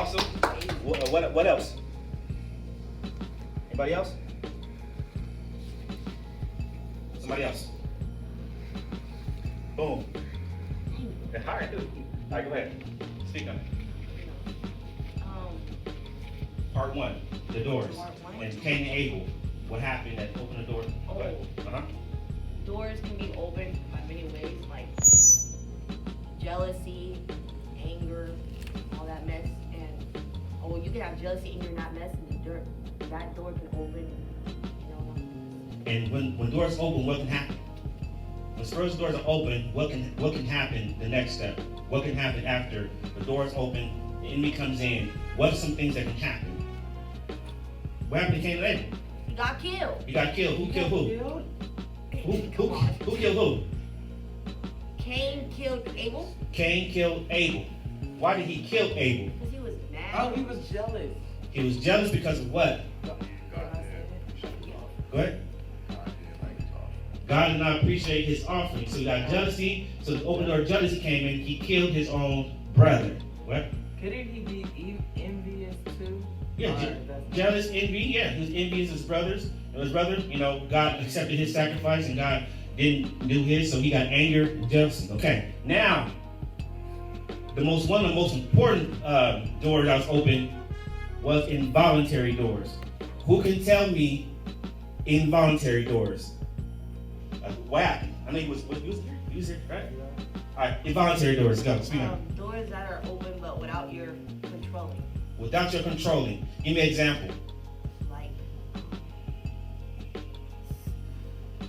Awesome. What else? Anybody else? Somebody else? Boom. All right, dude. All right, go ahead. Speak on it. Part one, the doors. When Cain and Abel, what happened that opened the door? Okay. Doors can be opened by many ways, like jealousy, anger, all that mess. And you can have jealousy, anger, and that mess, and that door can open. And when doors open, what can happen? When first doors are open, what can happen the next step? What can happen after the doors open, the enemy comes in? What are some things that can happen? What happened to Cain and Abel? You got killed. You got killed. Who killed who? Who killed who? Cain killed Abel. Cain killed Abel. Why did he kill Abel? Because he was mad. Oh, he was jealous. He was jealous because of what? Go ahead. God did not appreciate his offering. So he got jealousy. So the open door jealousy came in. He killed his own brother. What? Couldn't he be envious too? Yeah, jealous, envy. Yeah, he was envious of his brothers. And his brother, God accepted his sacrifice and God didn't do his. So he got anger and jealousy. Okay. Now, one of the most important doors that was open was involuntary doors. Who can tell me involuntary doors? What happened? I know he was here, right? All right, involuntary doors. Go. Speak on. Doors that are open but without your controlling. Without your controlling. Give me an example. Like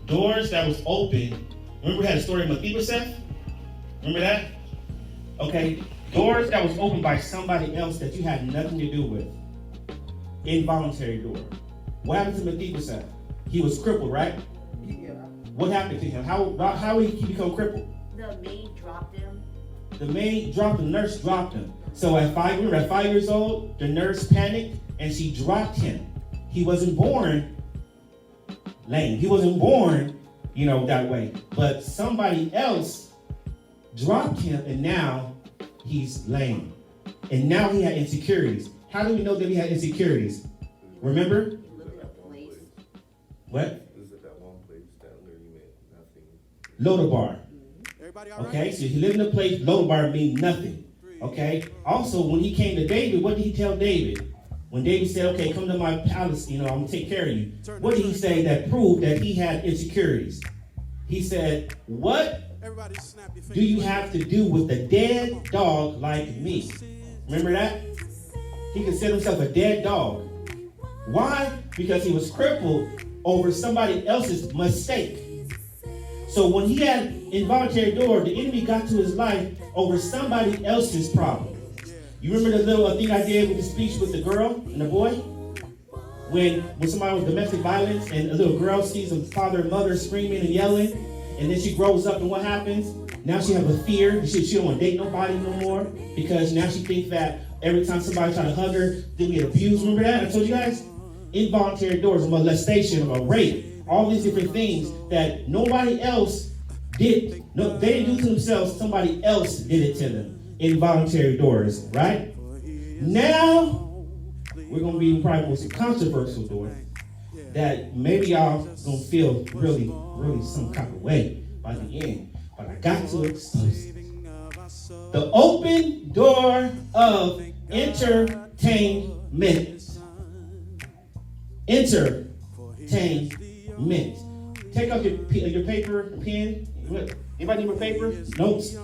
doors that was open. Remember we had a story of Mephibosheth? Remember that? Okay. Doors that was opened by somebody else that you had nothing to do with. Involuntary door. What happened to Mephibosheth? He was crippled, right? Yeah. What happened to him? How did he become crippled? the maid dropped him. The maid dropped him, the nurse dropped him. So at 5 years old, the nurse panicked and she dropped him. He wasn't born lame. He wasn't born, that way. But somebody else dropped him and now he's lame. And now he had insecurities. How do we know that he had insecurities? Remember? He lived in a place. What? Is it that one place down there you meant nothing? Lodabar. Okay, so he lived in a place, Lodabar means nothing. Okay? Also, when he came to David, what did he tell David? When David said, okay, come to my palace, I'm going to take care of you. What did he say that proved that he had insecurities? He said, what do you have to do with a dead dog like me? Remember that? He considered himself a dead dog. Why? Because he was crippled over somebody else's mistake. So when he had involuntary door, the enemy got to his life over somebody else's problem. You remember the little thing I did with the speech with the girl and the boy? When somebody was domestic violence and a little girl sees a father and mother screaming and yelling, and then she grows up and what happens? Now she has a fear. She don't want to date nobody no more because now she thinks that every time somebody try to hug her, they'll get abused. Remember that? I told you guys? Involuntary doors, molestation, or rape. All these different things that nobody else did. No, they didn't do to themselves. Somebody else did it to them. Involuntary doors, right? Now, we're going to be probably the most controversial door that maybe y'all going to feel really, really some kind of way by the end. But I got to expose it. The open door of entertainment. Entertainment. Take out your paper and pen. Anybody need a paper? Notes.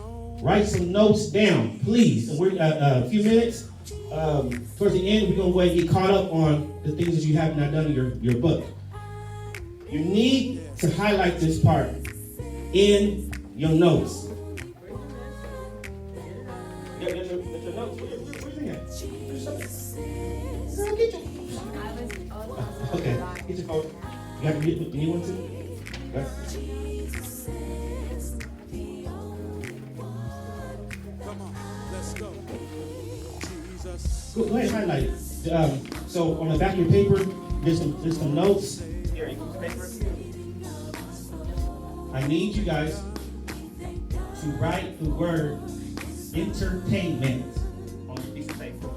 Write some notes down, please. And we're a few minutes. Towards the end, we're going to go ahead and get caught up on the things that you have not done in your book. You need to highlight this part in your notes. Get your notes. Where's it at? Girl, get your... Okay, get your phone. You need one too? Okay. Go ahead and highlight it. So on the back of your paper, there's some notes. Here, you got paper. I need you guys to write the word entertainment on a piece of paper.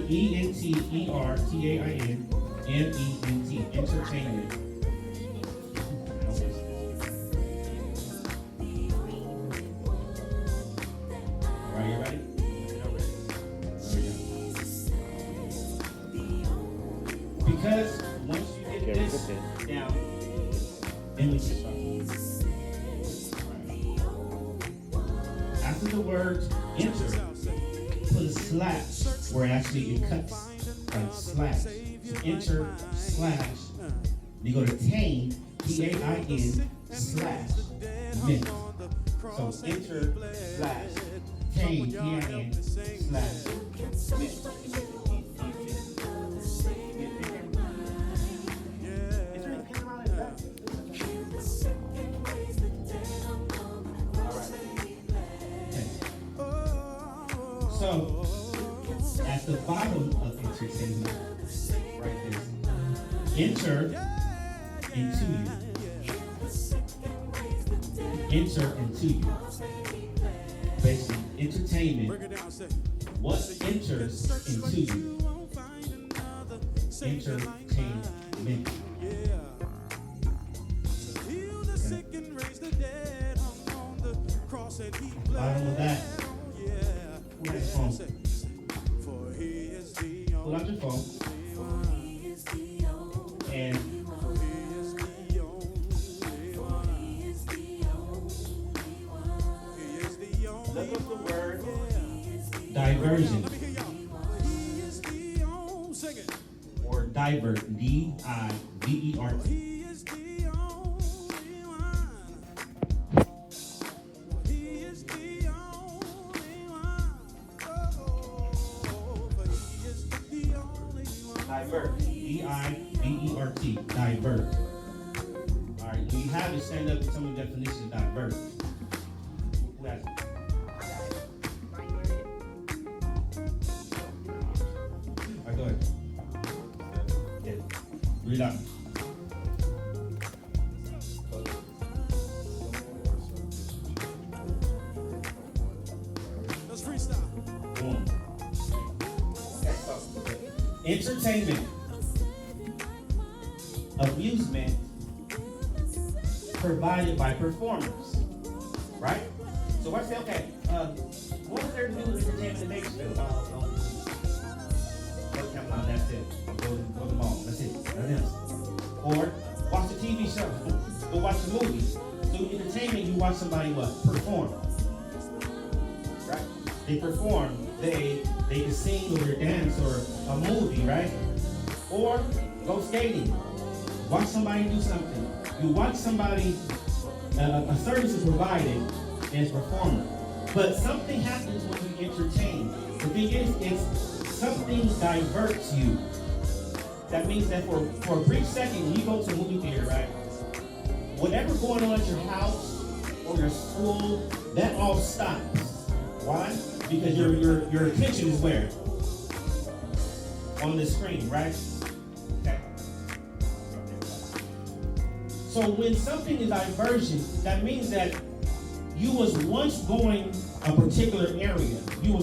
E-N-T-E-R-T-A-I-N-M-E-N-T. Entertainment. All right, you ready? Because once you get this down, then we can start. After the word enter, put a slash where actually it cuts, like slash. So enter slash. You go to tame, T-A-I-N slash mint. So enter slash tame, T-A-I-N slash mint. So, at the bottom of entertainment, write this. Enter into you. Enter into you. Basically, entertainment. What enters into you? Entertainment. Bottom of that. Pull out your phone. Pull out your phone. And look up the word diversion. Or divert. D-I-V-E-R-T. Divert. D-I-V-E-R-T. Divert. All right. When you have it, stand up and tell me the definition of divert. Who has it? All right, go ahead. Yeah. Read out. Let's freestyle. Boom. Entertainment, amusement provided by performers, right? So I say, okay, what is there to do with entertainment in Bakersfield? Come on, that's it. Go to the mall. That's it. Nothing else. Or watch the TV show. Go watch the movie. So entertainment, you watch somebody what? Perform. Right? They perform. They can sing or dance or a movie, right? Or go skating. Watch somebody do something. You watch somebody, a service is provided and it's performed. But something happens when you entertain. The thing is, it's something diverts you. That means that for a brief second, when you go to a movie theater, right? Whatever's going on at your house or your school, that all stops. Why? Because your attention is where? On the screen, right? Okay. So when something is diversion, that means that you was once going a particular area. You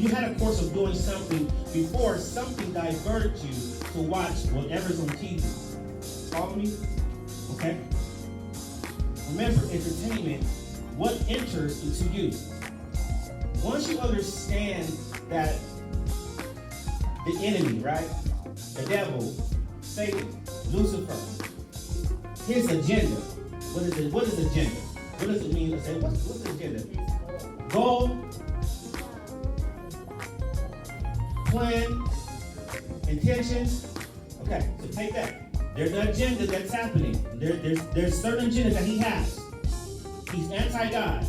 had a course of doing something before something diverted you to watch whatever's on TV. Follow me? Okay? Remember, entertainment, what enters into you? Once you understand that the enemy, right? The devil, Satan, Lucifer, his agenda. What is it? What is agenda? What does it mean to say? What's the agenda? Goal, plan, intentions. Okay, so take that. There's an agenda that's happening. There's certain agendas that he has. He's anti-God.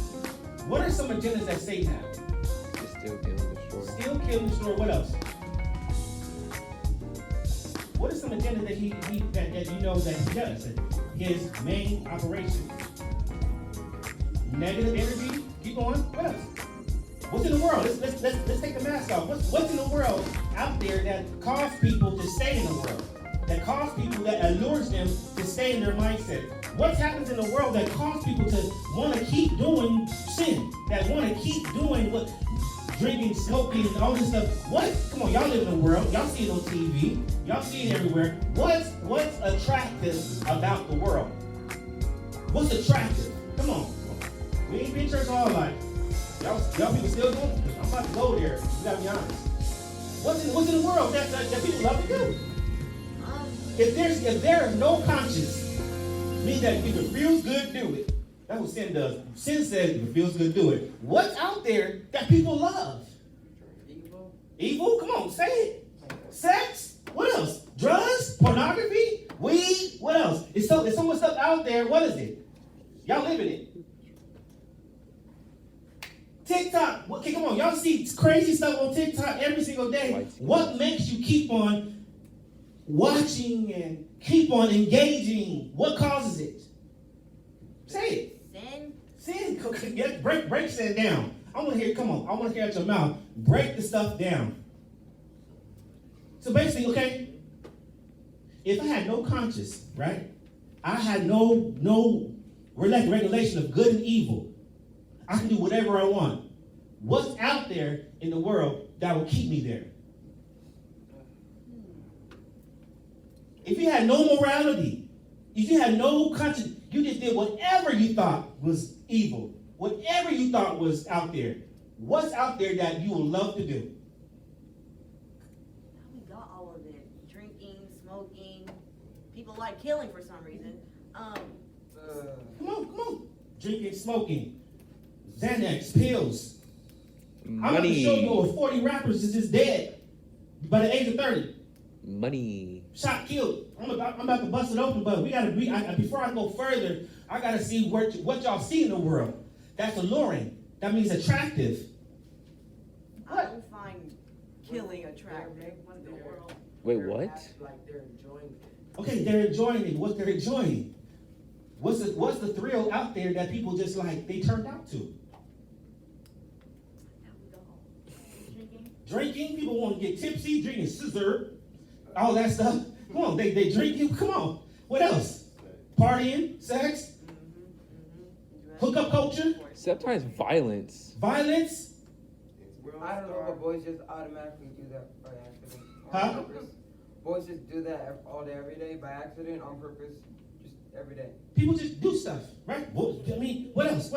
What are some agendas that Satan has? Still kill, destroy. Steal, kill, destroy. What else? What is some agenda that that you know that he does? His main operation. Negative energy. Keep going. What else? What's in the world? Let's take the mask off. What's in the world out there that cause people to stay in the world? That cause people, that allures them to stay in their mindset? What happens in the world that cause people to want to keep doing sin? That want to keep doing what drinking, smoking, all this stuff. What? Come on, y'all live in the world. Y'all see it on TV. Y'all see it everywhere. What's attractive about the world? What's attractive? Come on. We ain't been in church all our life. Y'all people still doing it? I'm about to go there. You gotta be honest. What's in the world that people love to do? If there is no conscience, means that if it feels good, do it. That's what sin does. Sin says if it feels good, do it. What's out there that people love? Evil. Evil? Come on, say it. Sex? What else? Drugs? Pornography? Weed? What else? It's so much stuff out there. What is it? Y'all live in it. TikTok. Okay, come on. Y'all see crazy stuff on TikTok every single day. What makes you keep on watching and keep on engaging? What causes it? Say it. Sin. Break sin down. I want to hear. Come on. I want to hear out your mouth. Break the stuff down. So basically, okay, if I had no conscience, right? I had no regulation of good and evil. I can do whatever I want. What's out there in the world that will keep me there? If you had no morality, if you had no conscience, you just did whatever you thought was evil, whatever you thought was out there. What's out there that you would love to do? We got all of it. Drinking, smoking. People like killing for some reason. Come on. Drinking, smoking. Xanax, pills. Money. I'm going to show you over 40 rappers is just dead by the age of 30. Money. Shot, killed. I'm about to bust it open, but we got to before I go further, I got to see what y'all see in the world. That's alluring. That means attractive. I don't find killing attractive in the world. Wait, They're what? act like they're enjoying it. Okay, they're enjoying it. What they're enjoying. What's the thrill out there that people just like they turned out to? Drinking. People want to get tipsy, drinking scissor, all that stuff. Come on, they drink you. Come on. What else? Partying, sex, hookup culture, Sometimes violence. violence. I don't know, but boys just automatically do that by accident. Huh? On purpose. Boys just do that all day, every day, by accident, on purpose, just every day. People just do stuff, right? I mean, what else?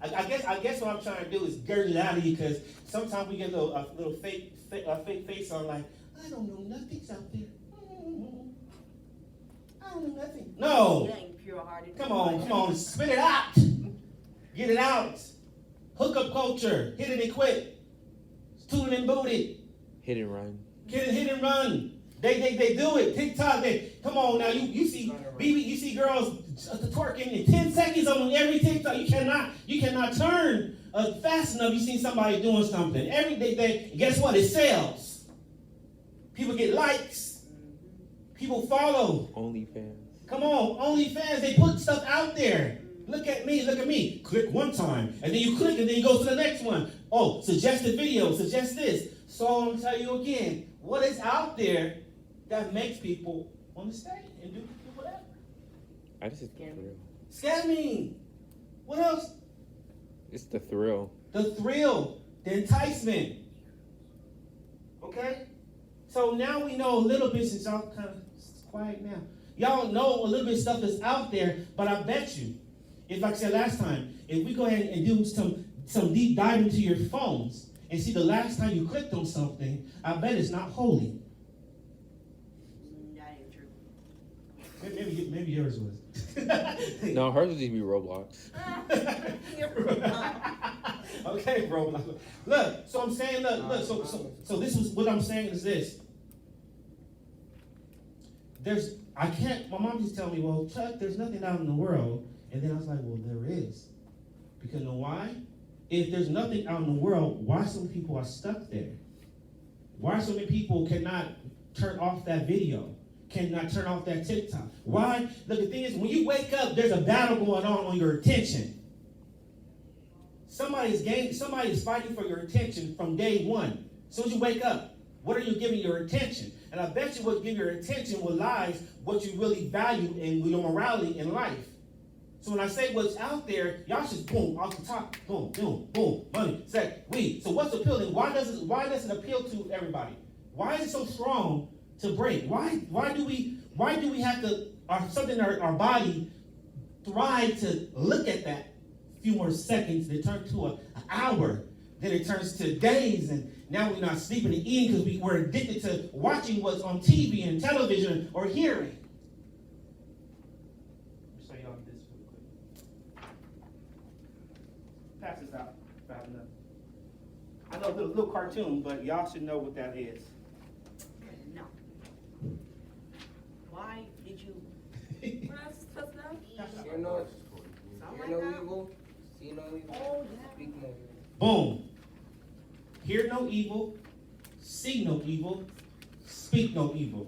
I guess what I'm trying to do is gird it out of you because sometimes we get a little fake face on like, I don't know nothing's out there. I don't know nothing. No. You ain't pure-hearted. Come on, spit it out. Get it out. Hookup culture, hit it and quit. Tooted and booted. Hit and run. Get it, hit and run. They do it. TikTok, come on now. You see BB, you see girls twerking in 10 seconds on every TikTok. You cannot turn fast enough. You see somebody doing something. Every day, guess what? It sells. People get likes. People follow. OnlyFans. Come on, OnlyFans, they put stuff out there. Look at me. Click one time, and then you click, and then you go to the next one. Oh, suggested video, suggest this. So I'm going to tell you again, what is out there that makes people want to stay and do whatever? I just the thrill. Scamming. What else? It's the thrill. The thrill, the enticement. Okay? So now we know a little bit, since y'all kind of quiet now. Y'all know a little bit of stuff that's out there, but I bet you, if like I said last time, if we go ahead and do some deep dive into your phones and see the last time you clicked on something, I bet it's not holy. That ain't true. Maybe yours was. No, hers would just be Roblox. Okay, bro. Look, so I'm saying, look. So this was what I'm saying is this. My mom just told me, well, Chuck, there's nothing out in the world. And then I was like, well, there is. Because you know why? If there's nothing out in the world, why so many people are stuck there? Why so many people cannot turn off that video? Cannot turn off that TikTok? Why? Look, the thing is, when you wake up, there's a battle going on your attention. Somebody's fighting for your attention from day one. As soon as you wake up, what are you giving your attention? And I bet you what give your attention will lies what you really value in your morality in life. So when I say what's out there, y'all just boom, off the top, boom, boom, boom, money, sex, weed. So what's appealing? Why does it appeal to everybody? Why is it so strong to break? Why do we have to, something in our body thrive to look at that few more seconds, then it turns to an hour, then it turns to days, and now we're not sleeping and eating because we're addicted to watching what's on TV and television or hearing. Let me show y'all this real quick. Pass this out fast enough. I know it's a little cartoon, but y'all should know what that is. No. Why did you? We're not supposed to know. Hear no, Something hear like no that. evil, see no evil, Oh, yeah. speak no evil. Boom. Hear no evil, see no evil, speak no evil.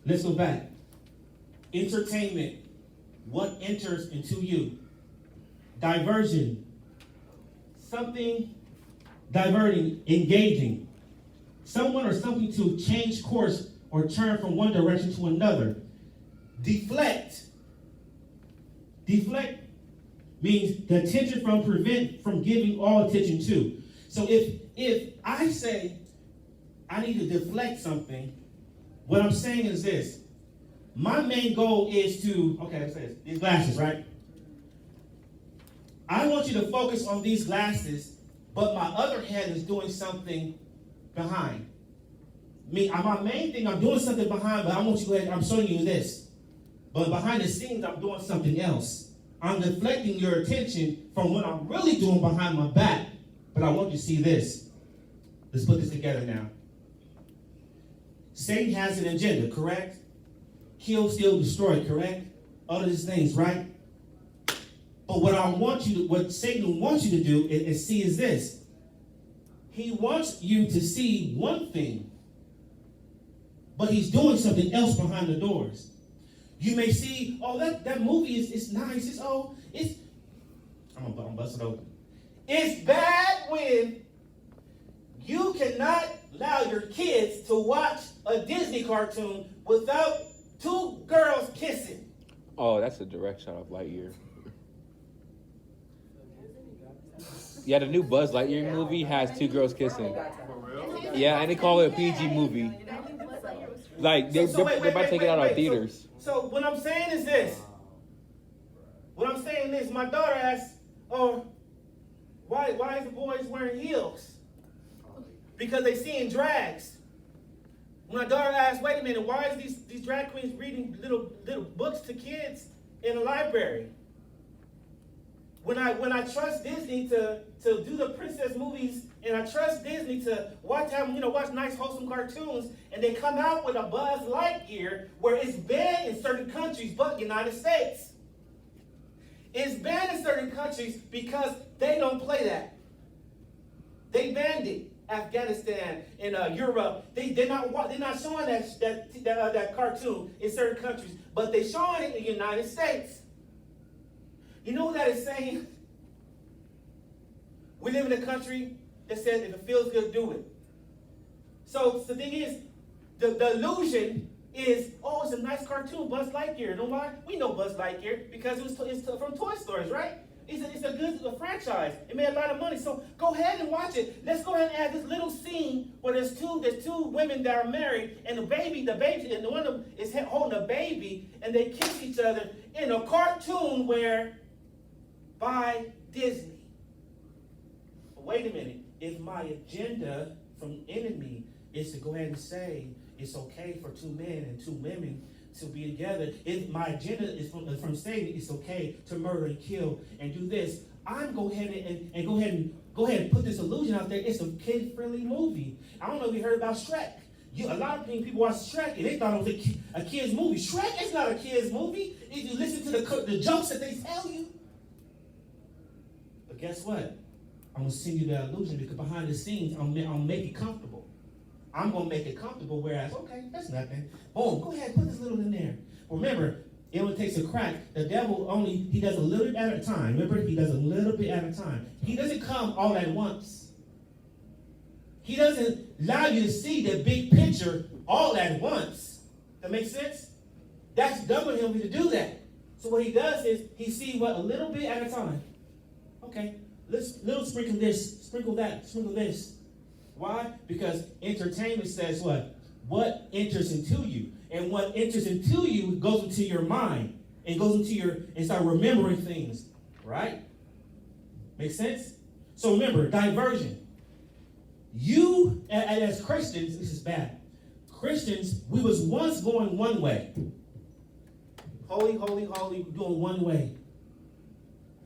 Let's go back. Entertainment. What enters into you? Diversion. Something diverting, engaging. Someone or something to change course or turn from one direction to another. Deflect. Deflect means the attention from giving all attention to. So if I say I need to deflect something, what I'm saying is this. My main goal is to, okay, let's say this, these glasses, right? I want you to focus on these glasses, but my other head is doing something behind. My main thing, I'm doing something behind, but I want you to go ahead, I'm showing you this. But behind the scenes, I'm doing something else. I'm deflecting your attention from what I'm really doing behind my back. But I want you to see this. Let's put this together now. Satan has an agenda, correct? Kill, steal, destroy, correct? All of these things, right? But what Satan wants you to do is see is this. He wants you to see one thing, but he's doing something else behind the doors. You may see, oh, that movie is nice. I'm gonna bust it open. It's bad when you cannot allow your kids to watch a Disney cartoon without two girls kissing. Oh, that's a direct shot of Lightyear. Yeah, the new Buzz Lightyear movie has two girls kissing. Yeah, and they call it a PG movie. Like, they're about to take it out of theaters. So what I'm saying is this. What I'm saying is my daughter asked, oh, why is the boys wearing heels? Because they seeing drags. My daughter asked, wait a minute, why is these drag queens reading little books to kids in a library? When I trust Disney to do the princess movies, and I trust Disney to watch nice wholesome cartoons, and they come out with a Buzz Lightyear where it's banned in certain countries but United States. It's banned in certain countries because they don't play that. They banned it. Afghanistan and Europe, they're not showing that cartoon in certain countries, but they're showing it in the United States. You know what that is saying? We live in a country that says if it feels good, do it. So the thing is, the illusion is, oh, it's a nice cartoon, Buzz Lightyear. You know why? We know Buzz Lightyear because it's from Toy Stories, right? It's a good franchise. It made a lot of money. So go ahead and watch it. Let's go ahead and add this little scene where there's two women that are married, and the baby, and one of them is holding a baby, and they kiss each other in a cartoon by Disney. But wait a minute. If my agenda from the enemy is to go ahead and say it's okay for two men and two women to be together, if my agenda is from Satan, it's okay to murder and kill and do this, I'm go ahead and put this illusion out there. It's a kid-friendly movie. I don't know if you heard about Shrek. A lot of people watch Shrek and they thought it was a kid's movie. Shrek is not a kid's movie. If you listen to the jokes that they tell you. But guess what? I'm going to send you that illusion because behind the scenes, I'll make it comfortable. I'm going to make it comfortable, whereas, okay, that's nothing. Boom, go ahead, put this little in there. Remember, it only takes a crack. The devil he does a little bit at a time. Remember, he does a little bit at a time. He doesn't come all at once. He doesn't allow you to see the big picture all at once. That makes sense? That's dumb of him to do that. So what he does is he sees what a little bit at a time. Okay, let's little sprinkle this, sprinkle that, sprinkle this. Why? Because entertainment says what? What enters into you. And what enters into you goes into your mind. And goes into your, and start remembering things. Right? Make sense? So remember, diversion. You, as Christians, this is bad. Christians, we was once going one way. Holy, holy, holy, we're doing one way.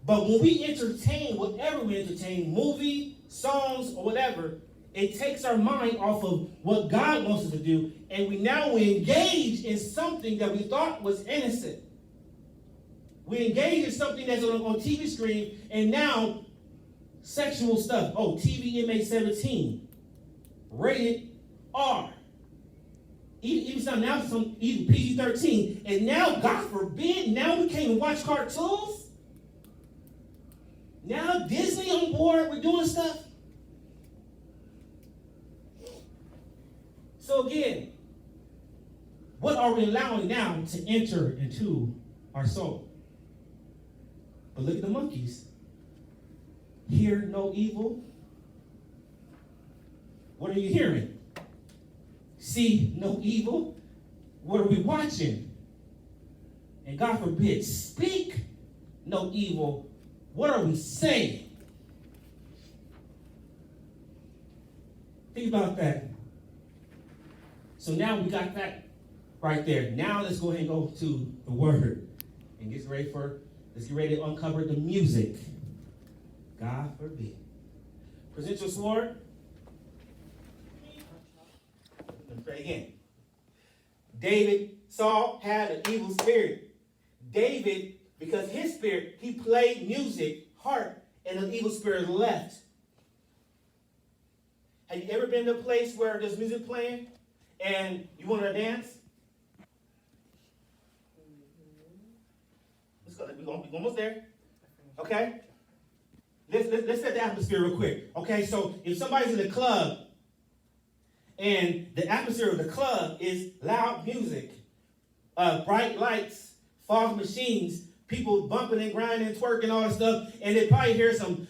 But when we entertain, whatever we entertain, movie, songs, or whatever, it takes our mind off of what God wants us to do, and we engage in something that we thought was innocent. We engage in something that's on TV screen, and now sexual stuff. Oh, TV MA-17, rated R. Even now some even PG-13, and now God forbid, now we can't even watch cartoons. Now Disney on board, we're doing stuff. So again, what are we allowing now to enter into our soul? But look at the monkeys. Hear no evil. What are you hearing? See no evil. What are we watching? And God forbid, speak no evil. What are we saying? Think about that. So now we got that right there. Now let's go ahead and go to the word and let's get ready to uncover the music. God forbid. Present your sword. Let's pray again. Saul had an evil spirit. David, because his spirit, he played music, harp, and an evil spirit left. Have you ever been to a place where there's music playing and you want to dance? Let's go. We're almost there. Okay? Let's set the atmosphere real quick. Okay, so if somebody's in the club and the atmosphere of the club is loud music, bright lights, fog machines, people bumping and grinding and twerking, all that stuff, and they probably hear some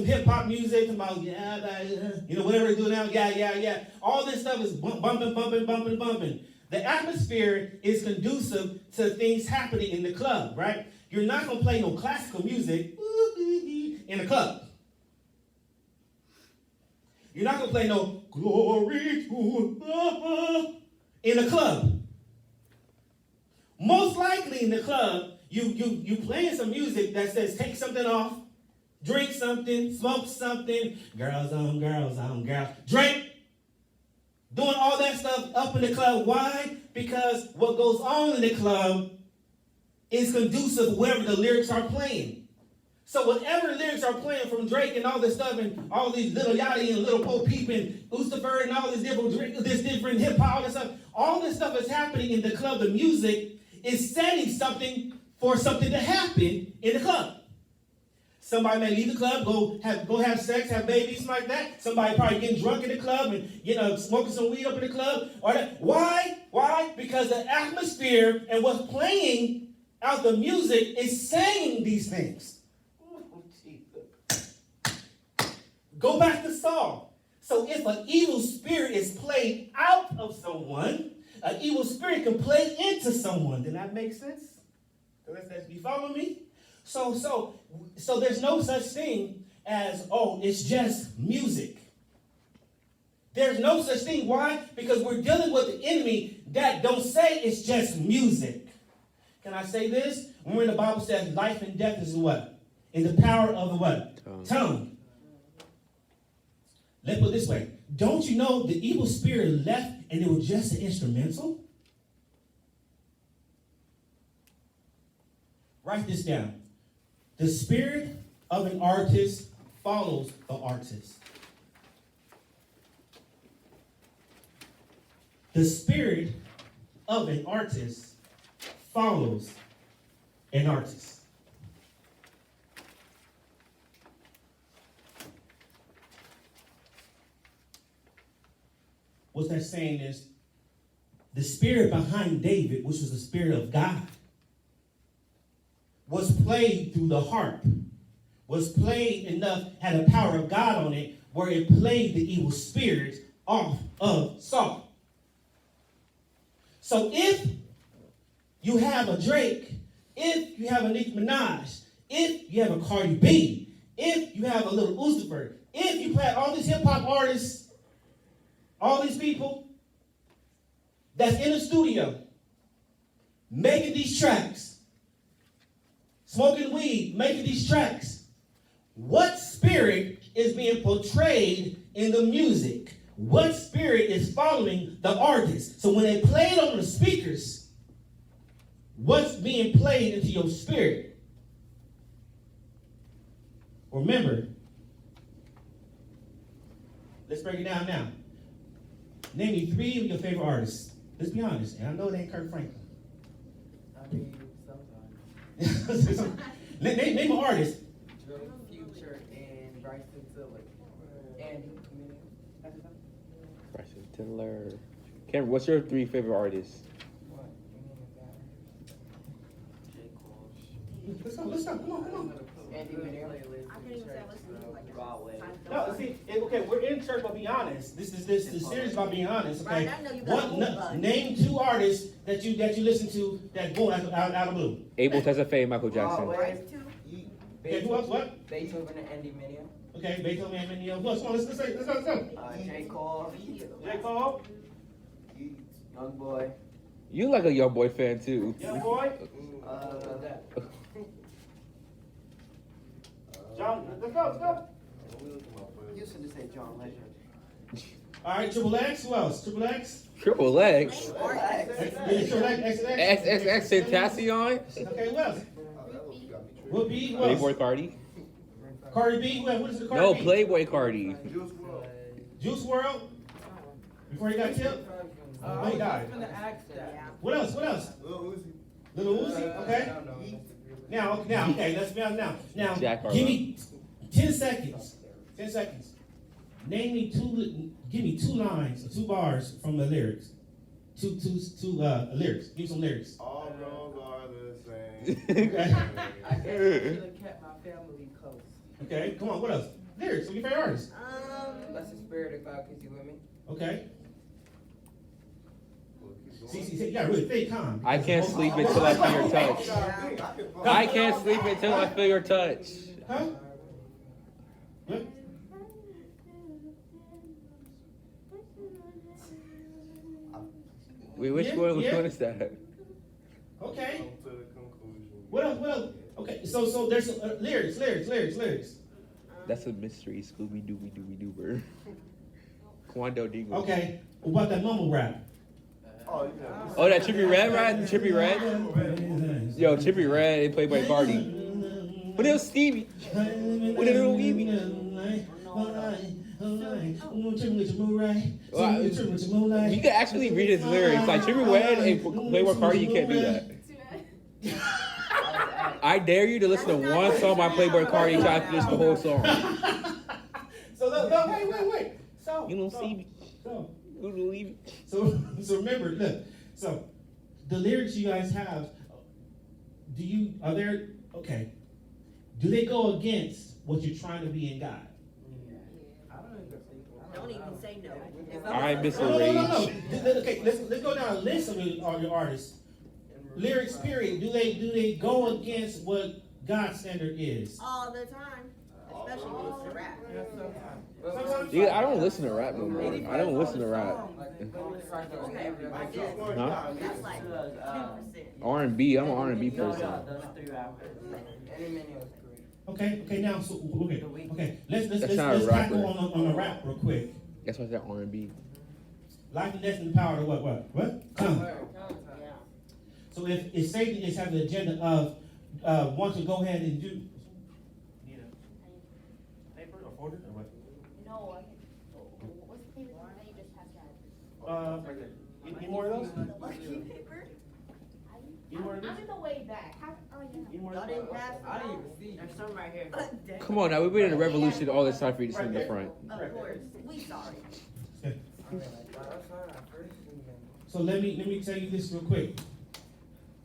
hip hop music about whatever they do now, yeah. All this stuff is bumping. The atmosphere is conducive to things happening in the club, right? You're not gonna play no classical music in the club. You're not gonna play no glory to in the club. Most likely in the club, you playing some music that says take something off, drink something, smoke something, girls on girls, drink. Doing all that stuff up in the club. Why? Because what goes on in the club is conducive to wherever the lyrics are playing. So whatever lyrics are playing from Drake and all this stuff and all these Little Yachty and Little Bo Peep and Lucifer and all this different hip hop, all this stuff is happening in the club. The music is setting something for something to happen in the club. Somebody may leave the club, go have sex, have babies, something like that. Somebody probably getting drunk in the club and smoking some weed up in the club. Or that. Why? Because the atmosphere and what's playing out the music is saying these things. Oh, Jesus. Go back to Saul. So if an evil spirit is played out of someone, an evil spirit can play into someone. Does that make sense? You follow me? So there's no such thing as, it's just music. There's no such thing. Why? Because we're dealing with the enemy that don't say it's just music. Can I say this? When the Bible says life and death is what? In the power of the what? Tongue. Let's put it this way. Don't you know the evil spirit left and it was just an instrumental? Write this down. The spirit of an artist follows the artist. The spirit of an artist follows an artist. What that's saying is the spirit behind David, which was the spirit of God, played through the harp, was played enough, had a power of God on it, where it played the evil spirits off of Saul. So if you have a Drake, if you have a Nicki Minaj, if you have a Cardi B, if you have a little Uzifer, if you play all these hip hop artists, all these people that's in the studio making these tracks, smoking weed, making these tracks, what spirit is being portrayed in the music? What spirit is following the artist? So when they play it on the speakers, what's being played into your spirit? Remember, let's break it down now. Name me 3 of your favorite artists. Let's be honest. And I know it ain't Kirk Franklin. I mean, sometimes. name an artist. Drake, Future, and Bryson Tiller. Andy, Bryson Tiller. Cameron, what's your 3 favorite artists? what? J. Cole. Let's go. Come on. Andy Mineo. I can't even say I listen to like Broadway. No, see, okay, we're in church, but be honest. This series about being honest, okay? Right, I know you got a move button. Name 2 artists that you listen to that boom out of blue. Abel Tesfaye, Michael Jackson. Bryce too. Okay, who else? What? Beethoven and Andy Mineo. Okay, Beethoven and Mineo. Who else? Come on, let's go. J. Cole. J. Cole, Young Boy. You like a Young Boy fan too. Young Boy, John. Let's go. You should just say John Legend. All right, Triple X. Who else? Triple X. Triple X. Triple X. XXX Tentacion. Okay, who else? Whoopi. Who Playboy else? Cardi. Cardi B. What is the Cardi No, B? Playboy Cardi. Juice WRLD. Before he got killed. Oh, he died. What else? Little Uzi. Okay. Now, okay. Let's be honest now. Now, Jack give me 10 seconds. 10 seconds. Name me 2. Give me 2 lines or 2 bars from the lyrics. Two lyrics. Give me some lyrics. All roads are the same. Okay. I guess I should have kept my family close. Okay. Come on. What else? Lyrics. What's your favorite artist? Bless the spirit of God, cause you with me. Okay. See, you gotta really think calm. I can't sleep until I feel your touch. I can't sleep until I feel your touch. Huh? What? Wait, which Yeah, one? Which yeah. one is that? Okay. Come to the conclusion. What else? Okay. So there's lyrics. That's a mystery. Scooby Dooby bird. Quando Dingo. Okay. What about that mumble rap? Oh, yeah. Oh, that Trippy Red, right? Trippy Red. Yo, Trippy Red, they played by Cardi. What else, Stevie? What else, Stevie? You can actually read his lyrics. Like Trippy Red and Playboy Cardi, you can't do that. I dare you to listen to one song by Playboy Cardi and try to finish the whole song. So wait. So You don't see me. So You don't believe me. So remember, look. So the lyrics you guys have, do they go against what you're trying to be in God? Don't even say no. I miss a No. rage. Okay, let's go down a list of your artists. Lyrics, period. Do they go against what God's standard is? All the time, especially when it's a rap. Dude, I don't listen to rap no more. I don't listen to rap. Huh? That's like 10%. R&B. I'm an R&B person. Andy Mineo is great. Okay. Now, so okay. Let's That's not a tackle rapper. on the rap real quick. That's why I said R&B. Life and death and the power of what? Tongue. Yeah. So if Satan is having the agenda of want to go ahead and do. Need a paper or folder or what? No, what's the favorite one that you just have to have? Right there. Any more of those? Lucky paper? Any more of those? I'm in the way back. Any more Y'all of those? didn't pass it I didn't out? even see. There's some right here. Come on now, we've been in a revolution all this time for you to sit in the front. Of course. We sorry. Okay. That's not our first thing. So let me tell you this real quick.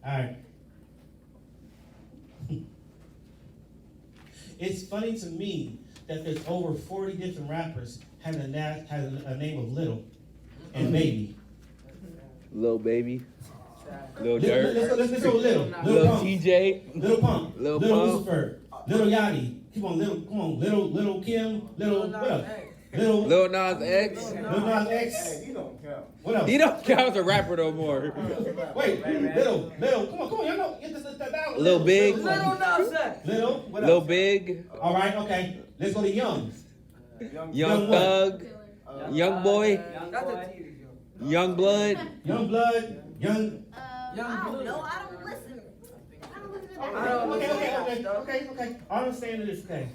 All right. it's funny to me that there's over 40 different rappers having a name of Little and Baby. Lil Baby, Lil Let's Durk, go with Little. Lil Pump. TJ, Little Pump. Lil Little Pump. Lucifer. Little Yachty. Come on, Little Kim. Little, what else? Little Nas X. Nas X. Hey, he don't count. What else? He don't count as a rapper no more. Wait, Little. Come on, y'all know. Get this down. Lil Big. Little Nas X. Little, what else? Lil Big, All right, okay. Let's go to Young. Young what? Thug, Young Boy, That's a TV show. Young Blood. Young Blood. Young. I don't know. I don't listen. I don't listen to that. Okay. All I'm saying is this, okay.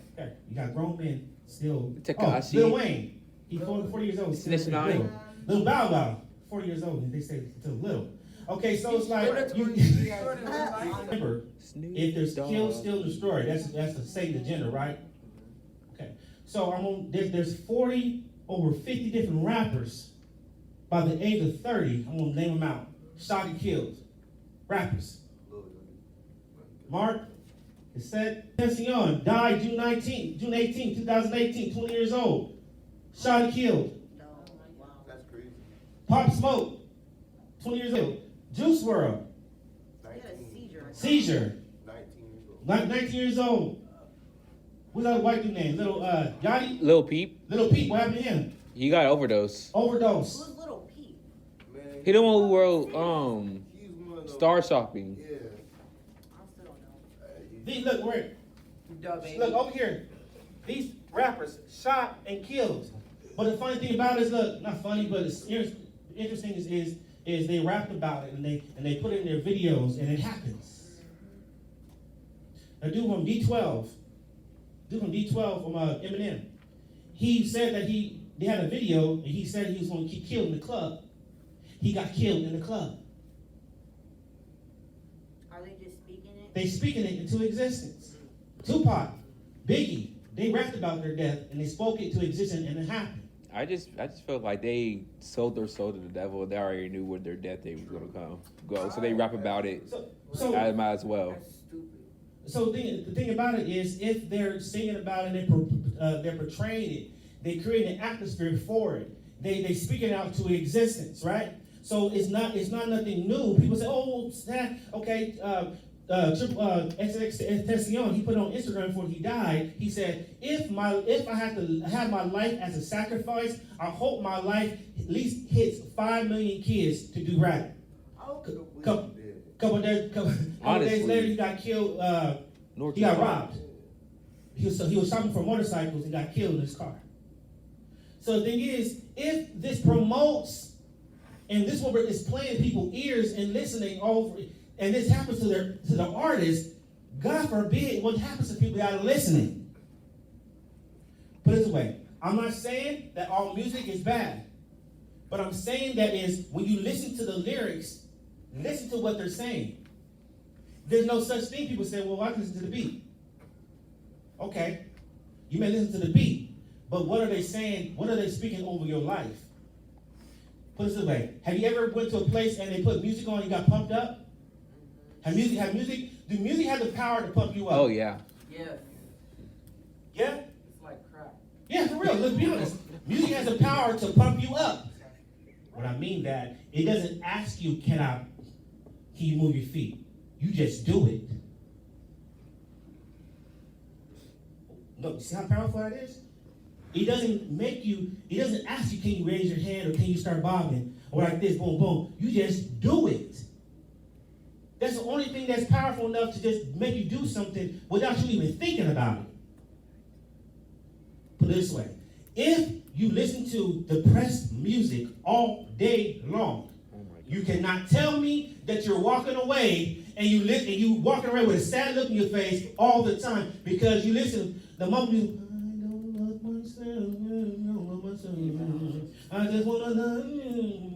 You got grown men still. Tekashi. Lil Wayne. He's 40 years old. Still Snitch Nine. little. Lil Bow Wow. 40 years old. And they say still little. Okay, so it's like remember, if there's kill, steal, destroy, that's the Satan agenda, right? Okay. So there's over 50 different rappers by the age of 30. I'm gonna name them out. Shot and killed. Rappers. Mark is set. Tension died June 18, 2018, 20 years old. Shot and killed. That's crazy. Pop Smoke, 20 years old. Juice WRLD, He had a seizure. seizure, 19 years old. 19 years old. What's that white dude name? Little Yachty? Lil Peep. Little Pete, what happened to him? He got overdose. Overdose. Who's Little Pete? Man, He the one who wrote he's one of those- Star Shopping. Yeah. I still don't know. These, look, look over here. These rappers shot and killed. But the funny thing about it is, look, not funny, but it's interesting is they rapped about it and they put it in their videos and it happens. A dude from D12 from Eminem, he said that they had a video and he said he was going to get killed in the club. He got killed in the club. Are they just speaking it? They speaking it into existence. Tupac, Biggie, they rapped about their death and they spoke it to existence and it happened. I just felt like they sold their soul to the devil. They already knew when their death day was gonna go. So they rap about it. So I might as well. That's stupid. So the thing about it is, if they're singing about it, they're portraying it, they create an atmosphere for it. They speak it out to existence, right? So it's not nothing new. People say, oh, snap, okay. XXXTentacion, he put on Instagram before he died. He said, if I have to have my life as a sacrifice, I hope my life at least hits 5 million kids to do right. Couple days later, he got killed. He got robbed. He was shopping for motorcycles and got killed in his car. So the thing is, if this promotes and this one is playing people's ears and listening over, and this happens to the artist, God forbid what happens to people that are listening. Put it this way, I'm not saying that all music is bad, but I'm saying that is when you listen to the lyrics, listen to what they're saying. There's no such thing. People say, well, I can listen to the beat. Okay, you may listen to the beat, but what are they saying? What are they speaking over your life? Put it this way, have you ever went to a place and they put music on and you got pumped up? Do music have the power to pump you up? Oh yeah. Yeah. Yeah? It's like crap. Yeah, for real, let's be honest. Music has the power to pump you up. What I mean that, it doesn't ask you, can you move your feet? You just do it. No, see how powerful that is? It doesn't ask you, can you raise your hand or can you start bobbing? Or like this, boom, boom. You just do it. That's the only thing that's powerful enough to just make you do something without you even thinking about it. Put it this way. If you listen to depressed music all day long, you cannot tell me that you're walking away and you walking around with a sad look in your face all the time because you listen. The moment you, I just wanna love you.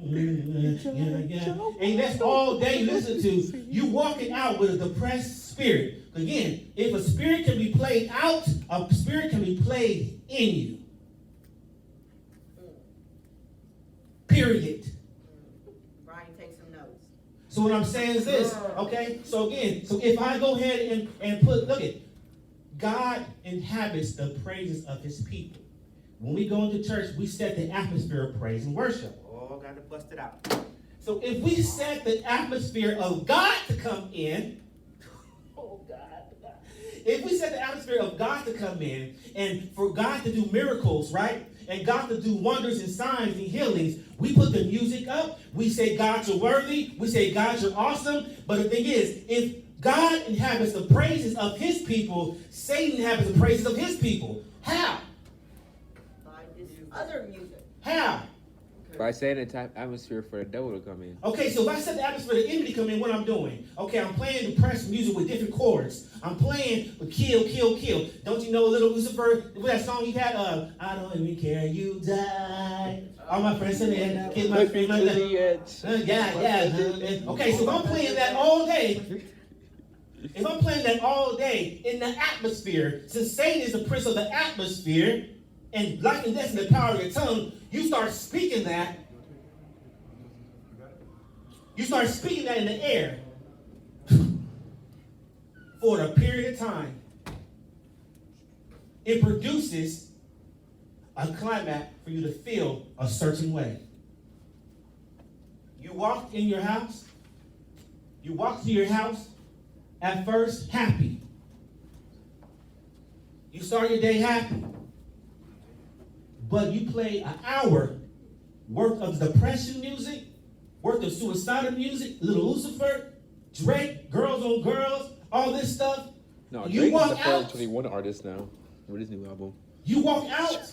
And that's all day you listen to. You walking out with a depressed spirit. Again, if a spirit can be played out, a spirit can be played in you. Period. Brian, take some notes. So what I'm saying is this, okay? So again, if I go ahead and put, look at, God inhabits the praises of his people. When we go into church, we set the atmosphere of praise and worship. Oh, got to bust it out. So if we set the atmosphere of God to come in, oh God. If we set the atmosphere of God to come in and for God to do miracles, right? And God to do wonders and signs and healings, we put the music up. We say, God, you're worthy. We say, God, you're awesome. But the thing is, if God inhabits the praises of his people, Satan inhabits the praises of his people. How? By this other music. How? By setting the atmosphere for the devil to come in. Okay, so if I set the atmosphere for the enemy to come in, what I'm doing? Okay, I'm playing depressed music with different chords. I'm playing with kill, kill, kill. Don't you know Little Lucifer? That song he had, I don't even care, you die. All my friends in there, kiss my feet. Yeah. Okay, so if I'm playing that all day, if I'm playing that all day in the atmosphere, since Satan is the prince of the atmosphere, and life and death in the power of your tongue, you start speaking that. You start speaking that in the air for a period of time. It produces a climax for you to feel a certain way. You walk in your house. You walk to your house at first happy. You start your day happy. But you play an hour worth of depression music, worth of suicidal music, Little Lucifer, Drake, Girls on Girls, all this stuff. No, you Drake walk is the out. 21 artist now with his new album. You walk out,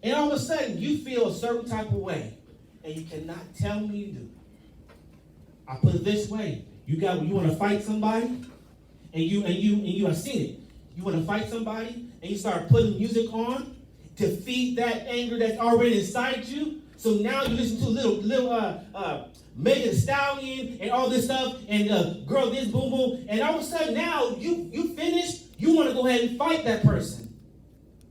and all of a sudden you feel a certain type of way, and you cannot tell me you do. I put it this way: you want to fight somebody, and you have seen it. You want to fight somebody, and you start putting music on to feed that anger that's already inside you. So now you listen to little Megan Thee Stallion and all this stuff, and girl this boom boom, and all of a sudden now you finished. You want to go ahead and fight that person.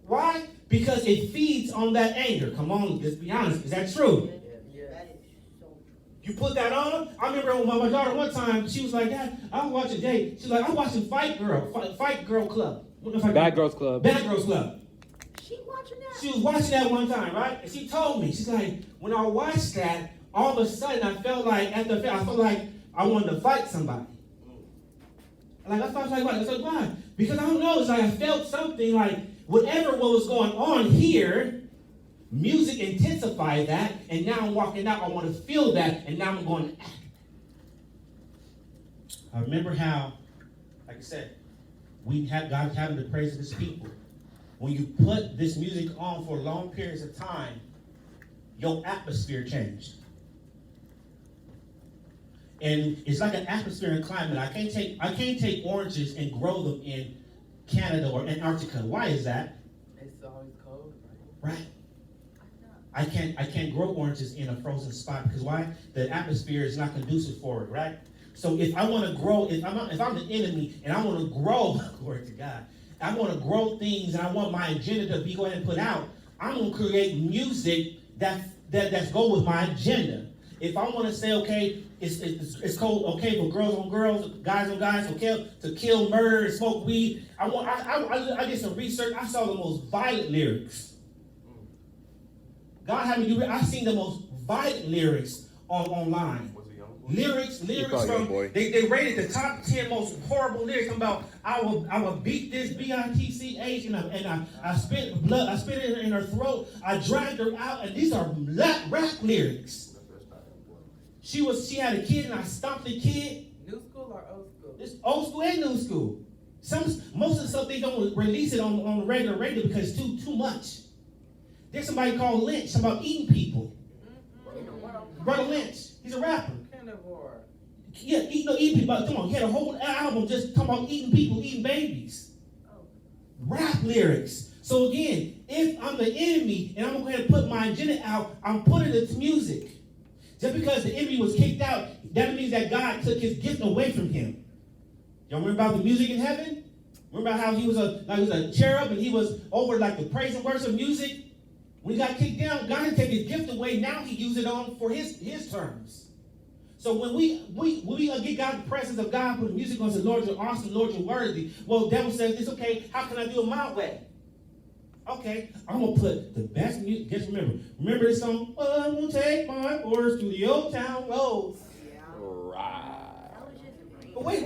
Why? Because it feeds on that anger. Come on, just be honest. Is that true? That is so true. You put that on. I remember with my daughter one time, she was like, Dad, I'm watching Jay. She's like, I'm watching Fight Girl Club. Bad Girls Club. Bad Girls Club. She watching that? She was watching that one time, right? And she told me, she's like, when I watched that, all of a sudden I felt like I wanted to fight somebody. Like I felt like what? I said, why? Because I don't know. It's like I felt something like whatever what was going on here, music intensified that, and now I'm walking out. I want to feel that, and now I'm going to act. I remember how, like I said, God having the praise of his people. When you put this music on for long periods of time, your atmosphere changed. And it's like an atmosphere and climate. I can't take oranges and grow them in Canada or Antarctica. Why is that? It's always cold, Right. I can't grow oranges in a frozen spot because why? The atmosphere is not conducive for it, right? So if I want to grow, if I'm the enemy and I want to grow, glory to God, I want to grow things and I want my agenda to be go ahead and put out, I'm going to create music that's go with my agenda. If I want to say, okay, it's cold, okay, for girls on girls, guys on guys, okay, to kill, murder, and smoke weed, I did some research. I saw the most violent lyrics. God had me do it. I seen the most violent lyrics online. Lyrics from they rated the top 10 most horrible lyrics about I will beat this bitch and I spit blood, I spit it in her throat, I dragged her out, and these are rap lyrics. She had a kid and I stomped the kid. New school or old school? It's old school and new school. Most of the stuff they don't release it on the regular radio because it's too much. There's somebody called Lynch about eating people. Brother Lynch, he's a rapper. Carnivore. Yeah, eating people. Come on, he had a whole album just talking about eating people, eating babies. Rap lyrics. So again, if I'm the enemy and I'm going to put my agenda out, I'm putting it to music. Just because the enemy was kicked out, that means that God took his gift away from him. Y'all remember about the music in heaven? Remember how he was a cherub and he was over like the praise and worship music? When he got kicked down, God didn't take his gift away. Now he used it on for his terms. So when we get God the presence of God, put the music on, say, Lord, you're awesome, Lord, you're worthy. Well, the devil says this, okay, how can I do it my way? Okay, I'm going to put the best music. Just remember this song? Well, I'm going to take my horse to the old town road. Yeah. Right. That was just great. But wait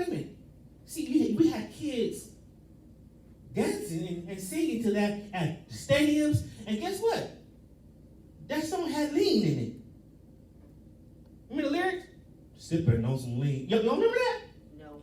a minute. See, we had kids dancing and singing to that at the stadiums. And guess what? That song had lean in it. Remember the lyrics? Sipping on some lean. You don't remember that? No.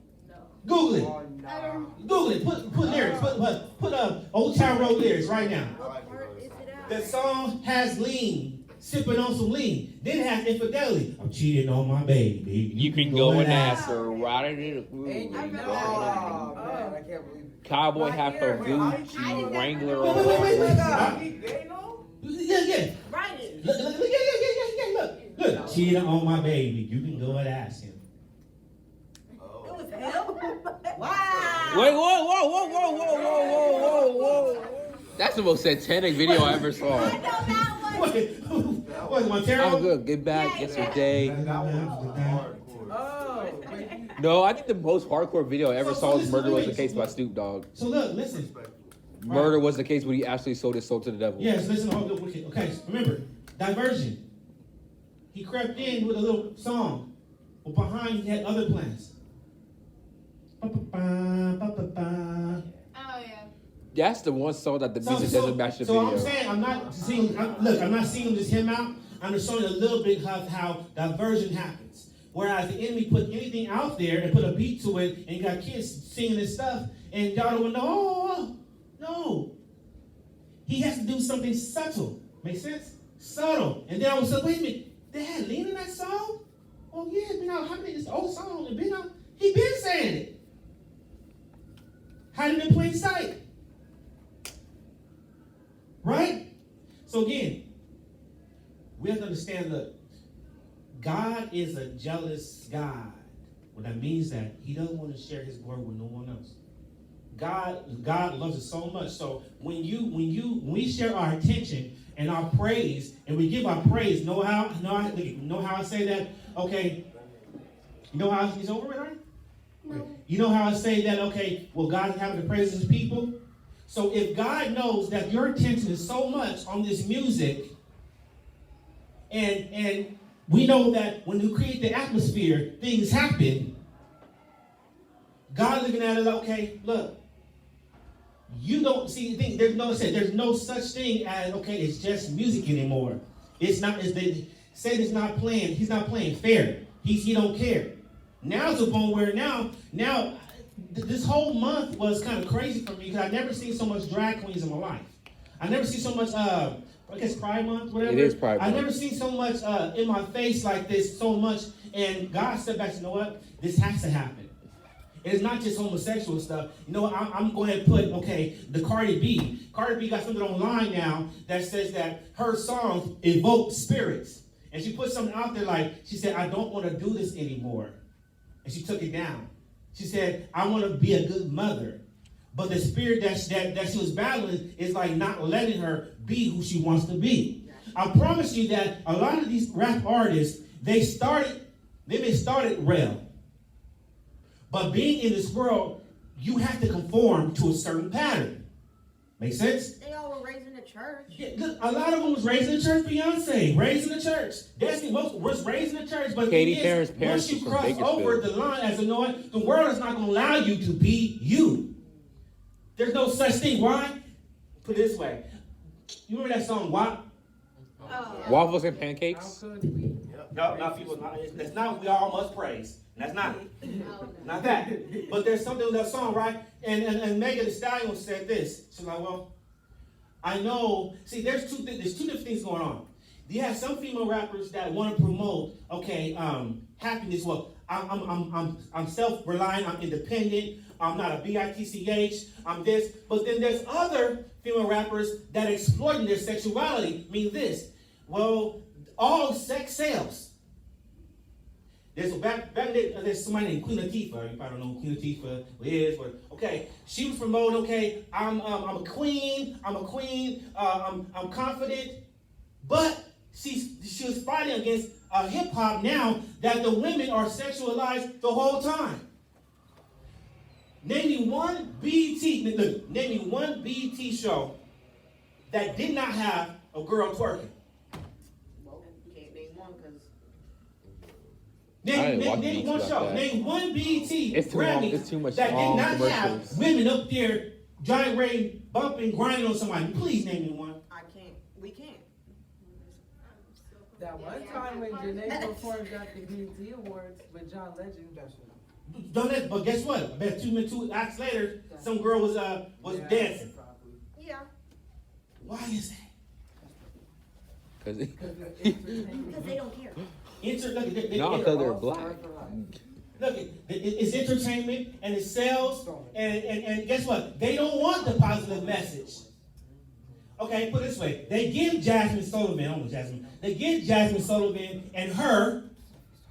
Google it. Oh, nah. Google it. Put lyrics. Put Old Town Road lyrics right now. What part is it at? The song has lean. Sipping on some lean. Then it has infidelity. I'm cheating on my baby. You can go and ask her right in the And you I remember know, that. oh, man, I can't believe it. Cowboy hat for I Gucci, did Wrangler. Wait. or- Yeah. Write it. Look. Look. Cheating on my baby. You can go and ask him. It Oh. was him? Wow. Wait, whoa. That's the most satanic video I ever saw. I know that one. Wait, what, Montero? I'm good. Get back yesterday. That one was hardcore. Oh, wait. No, I think the most hardcore video I ever So saw was listen, Murder Was the wait. Case by Snoop Dogg. So look, listen. Respectful. Murder Was the Case when he actually sold his soul to the devil. Yes, listen. Okay, remember, diversion. He crept in with a little song, but behind he had other plans. Ba-ba-ba. Oh, yeah. That's the one song that the music doesn't match the so video. I'm saying I'm not seeing. I'm not seeing just him out. I'm just showing a little bit of how diversion happens. Whereas the enemy put anything out there and put a beat to it, and you got kids singing this stuff, and y'all don't know. Oh, no. He has to do something subtle. Make sense? Subtle. And then I was like, wait a minute. They had lean in that song? Oh yeah, it's been out. How many? This old song. It's been out. He been saying it. Hiding in plain sight. Right? So again, we have to understand that God is a jealous God. Well, that means that he doesn't want to share his glory with no one else. God loves us so much. So when we share our attention and our praise, and we give our praise, know how I say that? Okay. You know how it's over with, right? No. You know how I say that? Okay. Well, God is having to praise his people. So if God knows that your attention is so much on this music, and we know that when you create the atmosphere, things happen. God looking at it, okay, look. You don't see things. There's no such thing as it's just music anymore. It's not. Satan's not playing. He's not playing fair. He don't care. Now it's a point where now this whole month was kind of crazy for me because I never seen so much drag queens in my life. I never seen so much. I guess Pride Month, whatever. It is Pride Month. I never seen so much in my face like this so much. And God stepped back and said, you know what? This has to happen. It's not just homosexual stuff. You know, I'm going to put, the Cardi B. Cardi B got something online now that says that her songs evoke spirits. And she put something out there like, she said, I don't want to do this anymore. And she took it down. She said, I want to be a good mother. But the spirit that she was battling is like not letting her be who she wants to be. I promise you that a lot of these rap artists, they may started well. But being in this world, you have to conform to a certain pattern. Make sense? They all were raised in the church. Yeah, look, a lot of them was raised in the church. Beyonce, raised in the church. Destiny was raised in the church. But Katy the thing Perry's is, parents once you were from cross Bakersfield. over the line as a Noah, the world is not going to allow you to be you. There's no such thing. Why? Put it this way. You remember that song, WAP? Waffles and pancakes? No, not people. That's not we all must praise. That's not it. Not that. But there's something with that song, right? And Megan Thee Stallion said this. She's like, well, I know. See, there's two different things going on. You have some female rappers that want to promote, happiness. Well, I'm self-reliant. I'm independent. I'm not a bitch. I'm this. But then there's other female rappers that exploiting their sexuality. Mean this. Well, all sex sells. There's somebody named Queen Latifah. You probably don't know who Queen Latifah is, but she was promoting. I'm a queen. I'm confident, but she was fighting against hip hop now that the women are sexualized the whole time. Name me one BET show that did not have a girl twerking. Well, you can't name one because Name one like show. that. Name one BET It's too long. Grammy It's too much that did long not commercials. have women up there gyrating, bumping, grinding on somebody. Please name me one. I can't. We can't. That one time when Janae performed at the BET Awards with John Legend, that's what. Done that, but guess what? About 2 acts later, some girl was dancing. Yeah. Why is that? Because Because they don't care. no, because they're black. Look, it's entertainment and it sells, and guess what? They don't want the positive message. Okay, put it this way. They give Jasmine Sullivan, I don't know Jasmine, they give Jasmine Sullivan and her,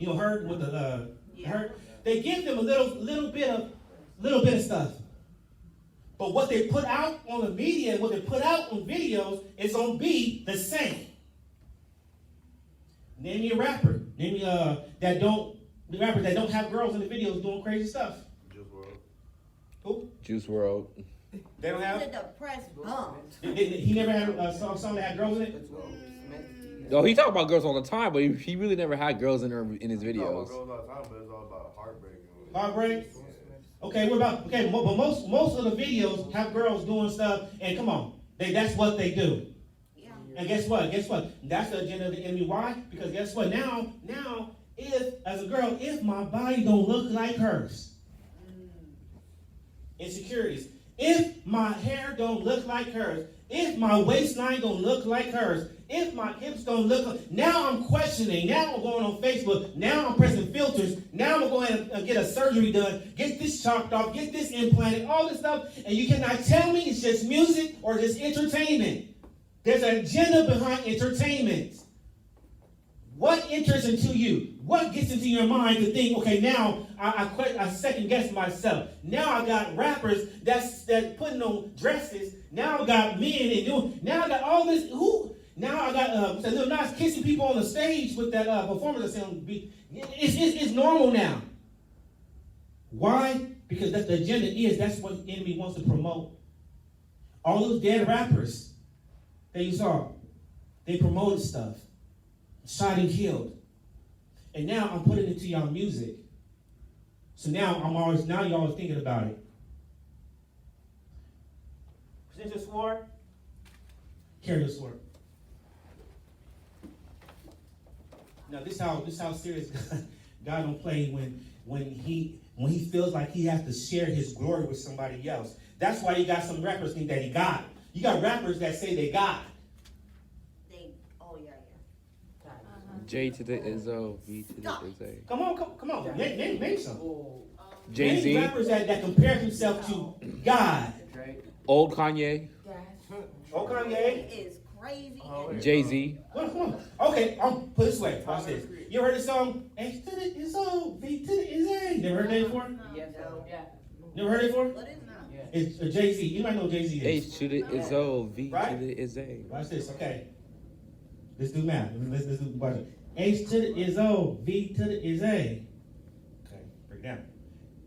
you know, her with the, her, they give them a little bit of stuff. But what they put out on the media, what they put out on videos is gonna be the same. Name me a rapper. Name me the rappers that don't have girls in the videos doing crazy stuff. Juice WRLD. Who? Juice WRLD. They don't have. The depressed bum. He never had a song that had girls in it. No, he talk about girls all the time, but he really never had girls in his We talk about videos. girls all the time, but it's all about heartbreak. Heartbreak. Okay, what about but most of the videos have girls doing stuff, and come on, that's what they do. Yeah. And guess what? That's the agenda of the enemy. Why? Because guess what? Now, if as a girl, if my body don't look like hers, insecurities. If my hair don't look like hers, if my waistline don't look like hers, if my hips don't look like, now I'm questioning. Now I'm going on Facebook. Now I'm pressing filters. Now I'm going to get a surgery done, get this chopped off, get this implanted, all this stuff. And you cannot tell me it's just music or just entertainment. There's an agenda behind entertainment. What enters into you? What gets into your mind to think, okay, now I second guess myself. Now I got rappers that's putting on dresses. Now I got men and doing. Now I got all this. Now I got Lil Nas kissing people on the stage with that performance. It's normal now. Why? Because that's the agenda is. That's what the enemy wants to promote. All those dead rappers that you saw, they promoted stuff. Shot and killed. And now I'm putting it to y'all music. So now y'all are thinking about it. Present your sword. Carry your sword. Now this how serious God don't play when he feels like he has to share his glory with somebody else. That's why you got some rappers think that he God. You got rappers that say they God. J to the Izzo, V to the Izzy. Come on. Name some. Jay-Z. Name rappers that compare himself to God. Old Kanye. Old Kanye. Is crazy. Jay-Z. Come on. Okay, put it this way. Watch this. You ever heard the song H to the Izzo, V to the Izzy? Never heard that before? Yes, yeah. Never heard it before? What is that? It's Jay-Z. You might know who Jay-Z is. H to the Izzo, V Right? to the Izzy. Watch this. Okay. Let's do math. Let's do watch it. H to the Izzo, V to the Izzy. Okay, break down.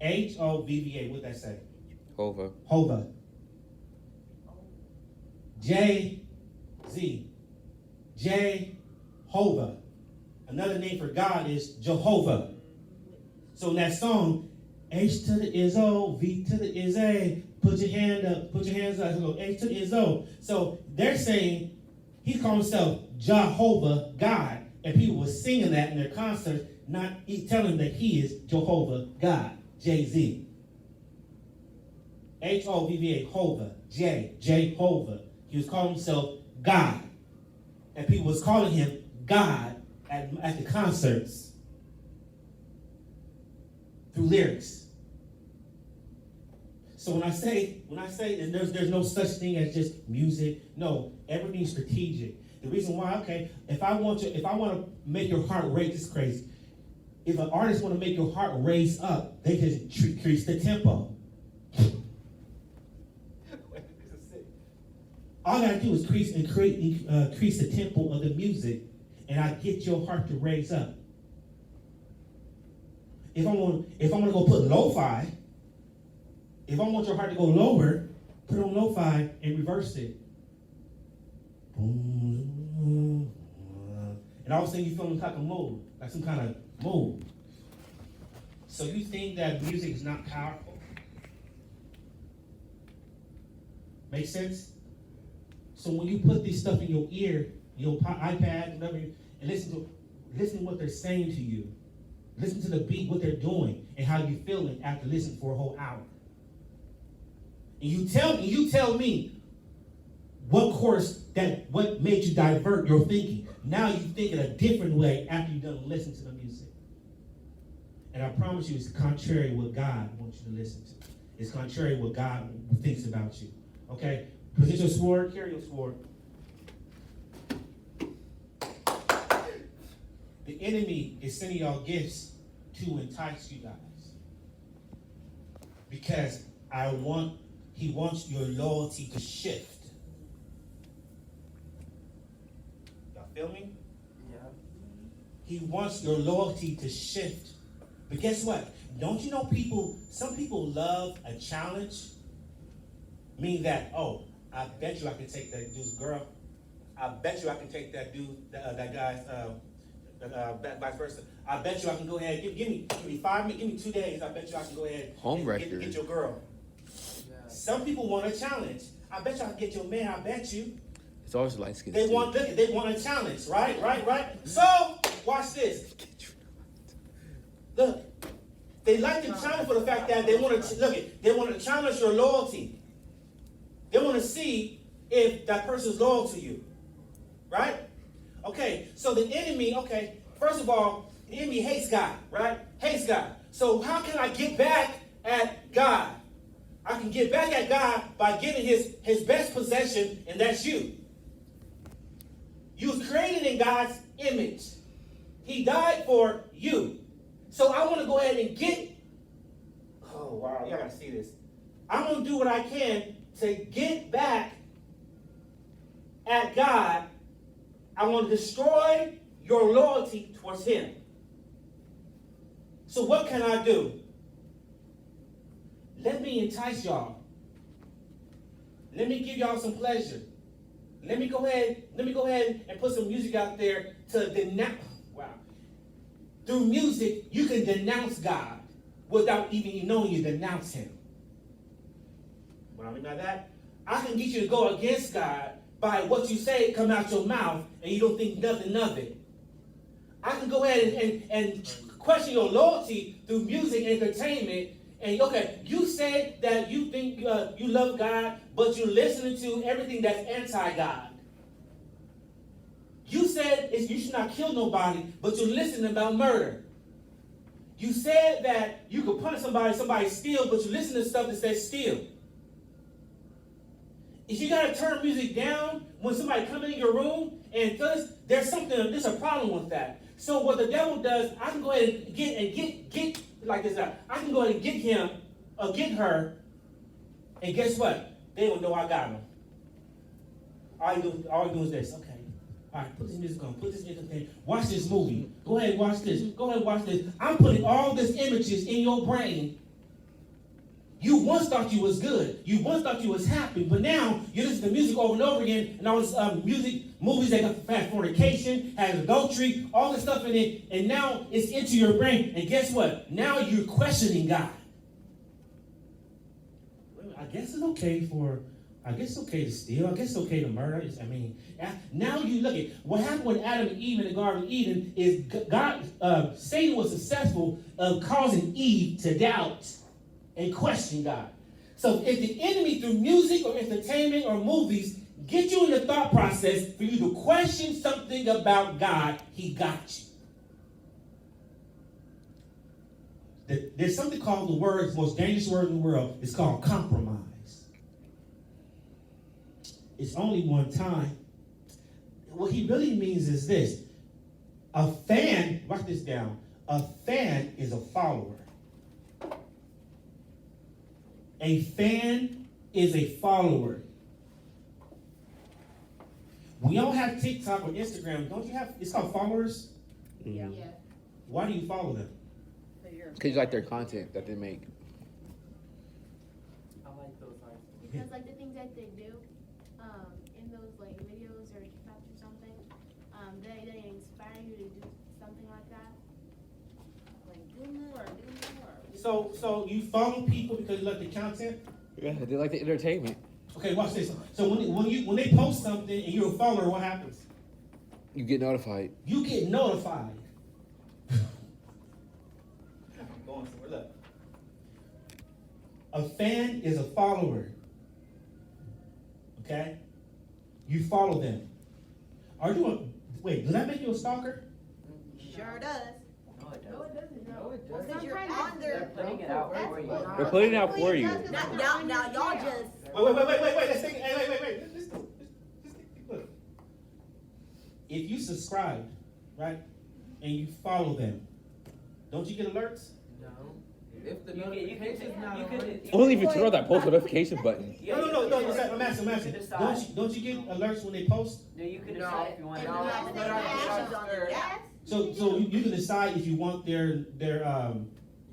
H-O-V-V-A. What'd that say? Hova. Hova. J-Z. Jehovah. Another name for God is Jehovah. So in that song, H to the Izzo, V to the Izzy. Put your hand up. Put your hands up. H to the Izzo. So they're saying he called himself Jehovah God. And people were singing that in their concerts, not telling that he is Jehovah God. Jay-Z. H-O-V-V-A, Hova. Jehovah. He was calling himself God. And people was calling him God at the concerts. Through lyrics. So when I say there's no such thing as just music, no, everything's strategic. The reason why, okay, if I want to make your heart race, it's crazy. If an artist want to make your heart raise up, they just increase the tempo. All I gotta do is increase the tempo of the music, and I get your heart to raise up. If I'm gonna go put lo-fi, if I want your heart to go lower, put on lo-fi and reverse it. And all of a sudden you feel some type of mood, like some kind of mood. So you think that music is not powerful? Make sense? So when you put this stuff in your ear, your iPad, whatever, and listen to what they're saying to you. Listen to the beat, what they're doing, and how you feeling after listening for a whole hour. And you tell me what made you divert your thinking. Now you think in a different way after you've done listening to the music. And I promise you, it's contrary to what God wants you to listen to. It's contrary to what God thinks about you. Okay? Present your sword, carry your sword. The enemy is sending y'all gifts to entice you guys. Because he wants your loyalty to shift. Y'all feel me? Yeah. He wants your loyalty to shift. But guess what? Don't you know some people love a challenge? Meaning that, oh, I bet you I can take that dude's girl. I bet you I can take that dude, that guy's, vice versa. I bet you I can go ahead, give me 5 minutes, give me 2 days. I bet you I can go ahead and get your girl. Yeah. Some people want a challenge. I bet you I can get your man. I bet you. It's always light skin. They want a challenge, right? So watch this. Look, they like the challenge for the fact that they want to challenge your loyalty. They want to see if that person's loyal to you, right? Okay, so the enemy, first of all, the enemy hates God, right? Hates God. So how can I get back at God? I can get back at God by getting his best possession, and that's you. You was created in God's image. He died for you. So I want to go ahead and oh wow, y'all gotta see this. I'm gonna do what I can to get back at God. I want to destroy your loyalty towards him. So what can I do? Let me entice y'all. Let me give y'all some pleasure. Let me go ahead and put some music out there to denounce. Wow. Through music, you can denounce God without even knowing you denounce him. What I mean by that? I can get you to go against God by what you say come out your mouth and you don't think nothing of it. I can go ahead and question your loyalty through music and entertainment. And you said that you think you love God, but you're listening to everything that's anti-God. You said you should not kill nobody, but you're listening about murder. You said that you could punish somebody steal, but you listen to stuff that says steal. If you gotta turn music down when somebody comes in your room and there's a problem with that. So what the devil does, I can go ahead and get like this. I can go ahead and get him or get her, and guess what? They don't know I got them. All you do is this. Okay. All right, put this music on. Put this music on. Watch this movie. Go ahead, watch this. Go ahead, watch this. I'm putting all these images in your brain. You once thought you was good. You once thought you was happy, but now you listen to music over and over again, and all this movies that have fornication, has adultery, all this stuff in it, and now it's into your brain. And guess what? Now you're questioning God. I guess it's okay to steal. I guess it's okay to murder. Now you look at what happened with Adam and Eve in the Garden of Eden is Satan was successful of causing Eve to doubt and question God. So if the enemy through music or entertainment or movies get you in the thought process for you to question something about God, he got you. There's something called the most dangerous word in the world. It's called compromise. It's only one time. What he really means is this. A fan, write this down. A fan is a follower. A fan is a follower. When y'all have TikTok or Instagram, don't you have, it's called followers? Yeah. Why do you follow them? Because you like their content that they make. I like those sites. Because like the things that they do, in those like videos or TikToks or something, they inspire you to do something like that. Like do more. So you follow people because you like the content? Yeah, they like the entertainment. Okay, watch this. So when they post something and you're a follower, what happens? You get notified. You get notified. I'm going somewhere. Look. A fan is a follower. Okay? You follow them. Wait, does that make you a stalker? Sure does. No, it No, it doesn't. No, it Because doesn't. you're They're under. putting it out for you. They're putting it out for you. Now y'all just. Wait. Let's think. Hey, wait. Let's look. If you subscribe, right, and you follow them, don't you get alerts? No. If the You notification's not you on. could- Only if you turn on that post notification button. No. I'm asking. decide. Don't you get alerts when they post? No, you can No. decide if you want And to. you have to take actions on it. Yes. So you can decide if you want their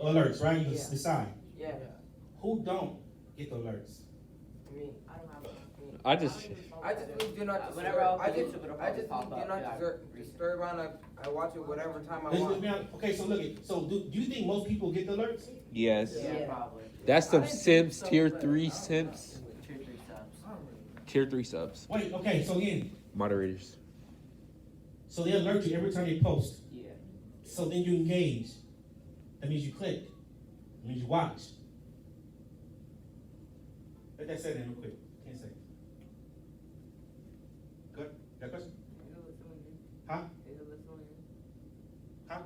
alerts, right? You can Yeah. decide. Yeah. Who don't get the alerts? I mean, I don't have one. I just leave do not disturb. Whenever I I just YouTube, it'll I just pop leave do up, not yeah. disturb on. I watch it whatever time I Let's want. be honest. Okay, so look at do you think most people get the alerts? yes. Yeah. Probably. That's some I didn't Sims think so, tier but 3 I don't Sims. Tier 3 subs. Tier 3 subs. Wait, okay, so again, Moderators. so they alert you every time they post. Yeah. So then you engage. That means you click. That means you watch. Let that set in real quick. 10 seconds. Good? Got a question? Huh? Huh?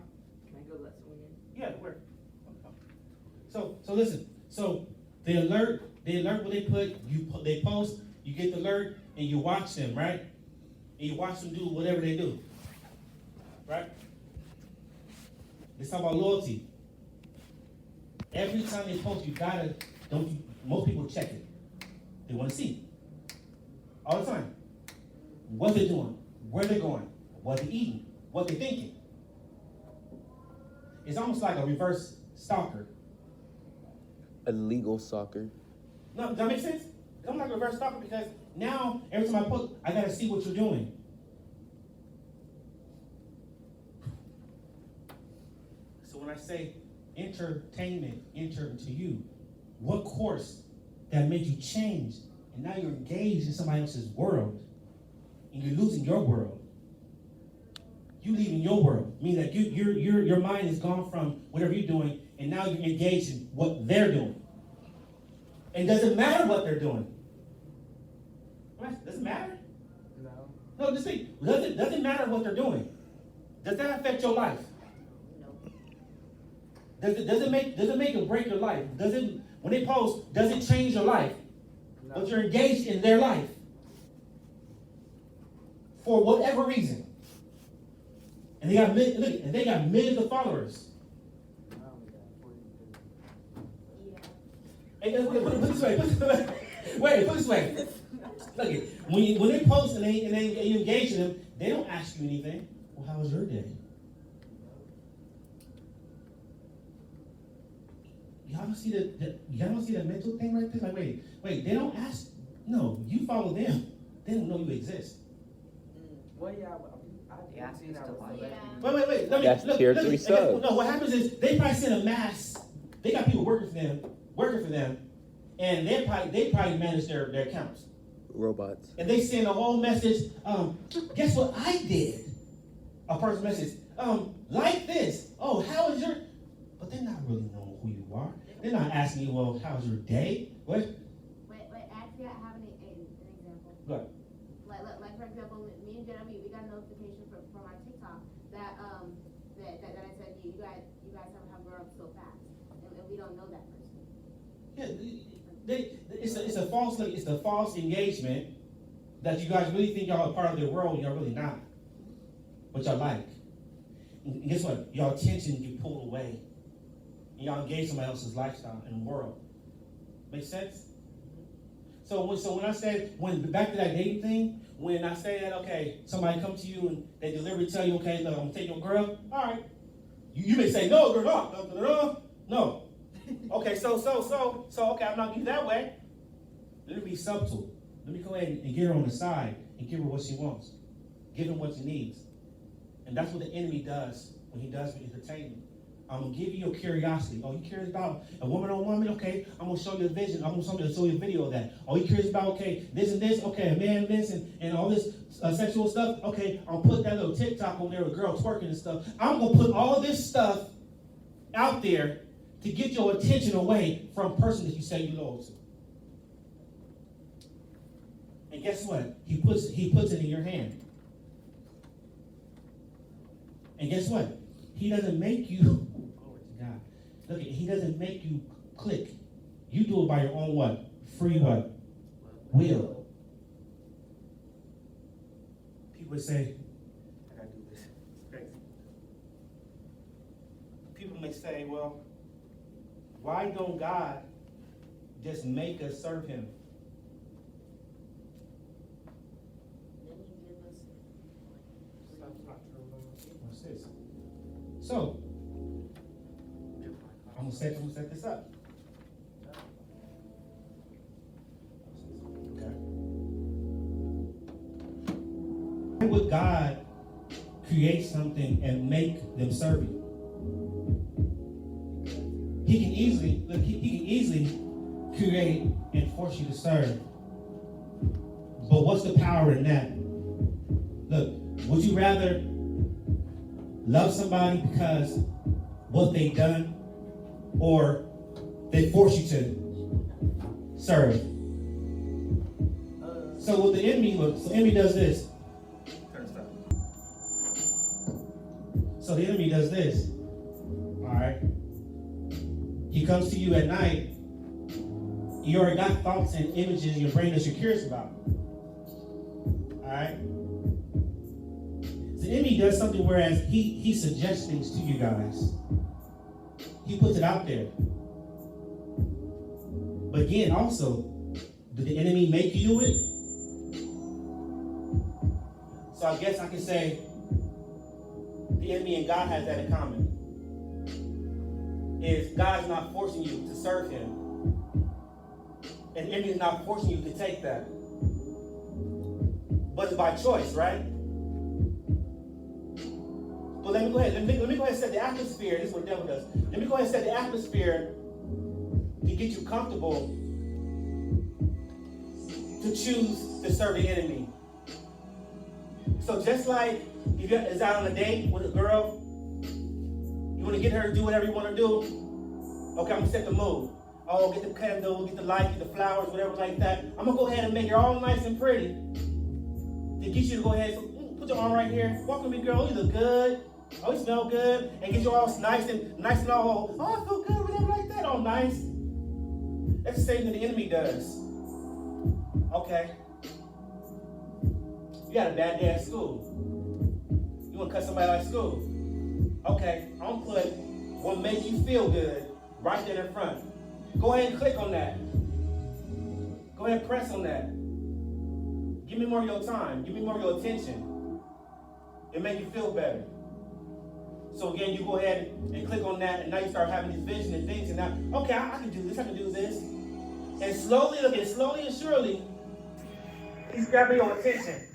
Can I go let someone in? Yeah, where? So listen. So the alert what they put, they post, you get the alert, and you watch them, right? And you watch them do whatever they do. Right? Let's talk about loyalty. Every time they post, most people check it. They want to see. All the time. What they're doing, where they're going, what they're eating, what they're thinking. It's almost like a reverse stalker. Illegal soccer. No, does that make sense? It's almost like a reverse stalker because now every time I post, I gotta see what you're doing. So when I say entertainment enter into you, what course that made you change and now you're engaged in somebody else's world and you're losing your world. You leaving your world, meaning that your mind is gone from whatever you're doing and now you're engaged in what they're doing. And does it matter what they're doing? Does it matter? No. No, just think. Does it matter what they're doing? Does that affect your life? No. Does it make or break your life? When they post, does it change your life? No. But you're engaged in their life for whatever reason. And they got millions of followers. I only got 40. Yeah. Hey, put it this way. Wait, put it this way. Look it. When they post and you engage in them, they don't ask you anything. Well, how was your day? Y'all don't see the mental thing right there? Like, wait, they don't ask. No, you follow them. They don't know you exist. Well, yeah, Yeah, I've seen that it's with Yeah. Wait. That's tier 3 sub. No, what happens is they probably send a mass. They got people working for them, and they probably manage their accounts. Robots. And they send a whole message. Guess what I did? A personal message. Like this. Oh, how is your? But they're not really knowing who you are. They're not asking you, well, how's your day? What? Wait, actually, I have an example. What? Like for example, me and Jenna, we got a notification from our TikTok that that I said you guys have grown up so fast, and we don't know that person. Yeah, it's a false engagement that you guys really think y'all are part of their world, and y'all really not. But y'all like. And guess what? Y'all attention get pulled away. And y'all engage somebody else's lifestyle and world. Make sense? So when I said, back to that dating thing, when I say that, okay, somebody come to you and they deliberately tell you, okay, look, I'm gonna take your girl. All right. You may say, no, girl, no. Okay, so, okay, I'm not gonna be that way. Let me be subtle. Let me go ahead and get her on the side and give her what she wants. Give her what she needs. And that's what the enemy does when he does with entertainment. I'm going to give you your curiosity. Oh, you curious about a woman on woman? Okay, I'm going to show you a vision. I'm going to show you a video of that. Oh, you curious about, okay, this and this? Okay, a man this and all this sexual stuff? Okay, I'll put that little TikTok over there with girls twerking and stuff. I'm going to put all this stuff out there to get your attention away from a person that you say you loyal to. And guess what? He puts it in your hand. And guess what? He doesn't make you, glory to God. Look, he doesn't make you click. You do it by your own what? Free what? Will. People say, I gotta do this. It's crazy. People may say, well, why don't God just make us serve him? What's this? So, I'm gonna set this up. Okay. Why would God create something and make them serve you? He can easily create and force you to serve. But what's the power in that? Look, would you rather love somebody because what they've done, or they force you to serve? So what the enemy looks, so the enemy does this. So the enemy does this. All right. He comes to you at night. You already got thoughts and images in your brain that you're curious about. All right. The enemy does something whereas he suggests things to you guys. He puts it out there. But again, also, did the enemy make you do it? So I guess I can say the enemy and God has that in common. Is God's not forcing you to serve him. And the enemy is not forcing you to take that. But it's by choice, right? But let me go ahead. Let me go ahead and set the atmosphere. This is what the devil does. Let me go ahead and set the atmosphere to get you comfortable to choose to serve the enemy. So just like if you're out on a date with a girl, you want to get her to do whatever you want to do. Okay, I'm gonna set the mood. Oh, get the candle, get the light, get the flowers, whatever like that. I'm gonna go ahead and make it all nice and pretty to get you to go ahead. So put your arm right here. Walk with me, girl. You look good. Oh, you smell good. And get you all nice and all. Oh, I feel good, whatever like that. All nice. That's the same thing the enemy does. Okay. You had a bad day at school. You want to cut somebody out of school. Okay, I'm going to put what makes you feel good right there in front. Go ahead and click on that. Go ahead and press on that. Give me more of your time. Give me more of your attention. It make you feel better. So again, you go ahead and click on that, and now you start having these visions and things, and now, okay, I can do this, I can do this. And slowly and surely, he's grabbing your attention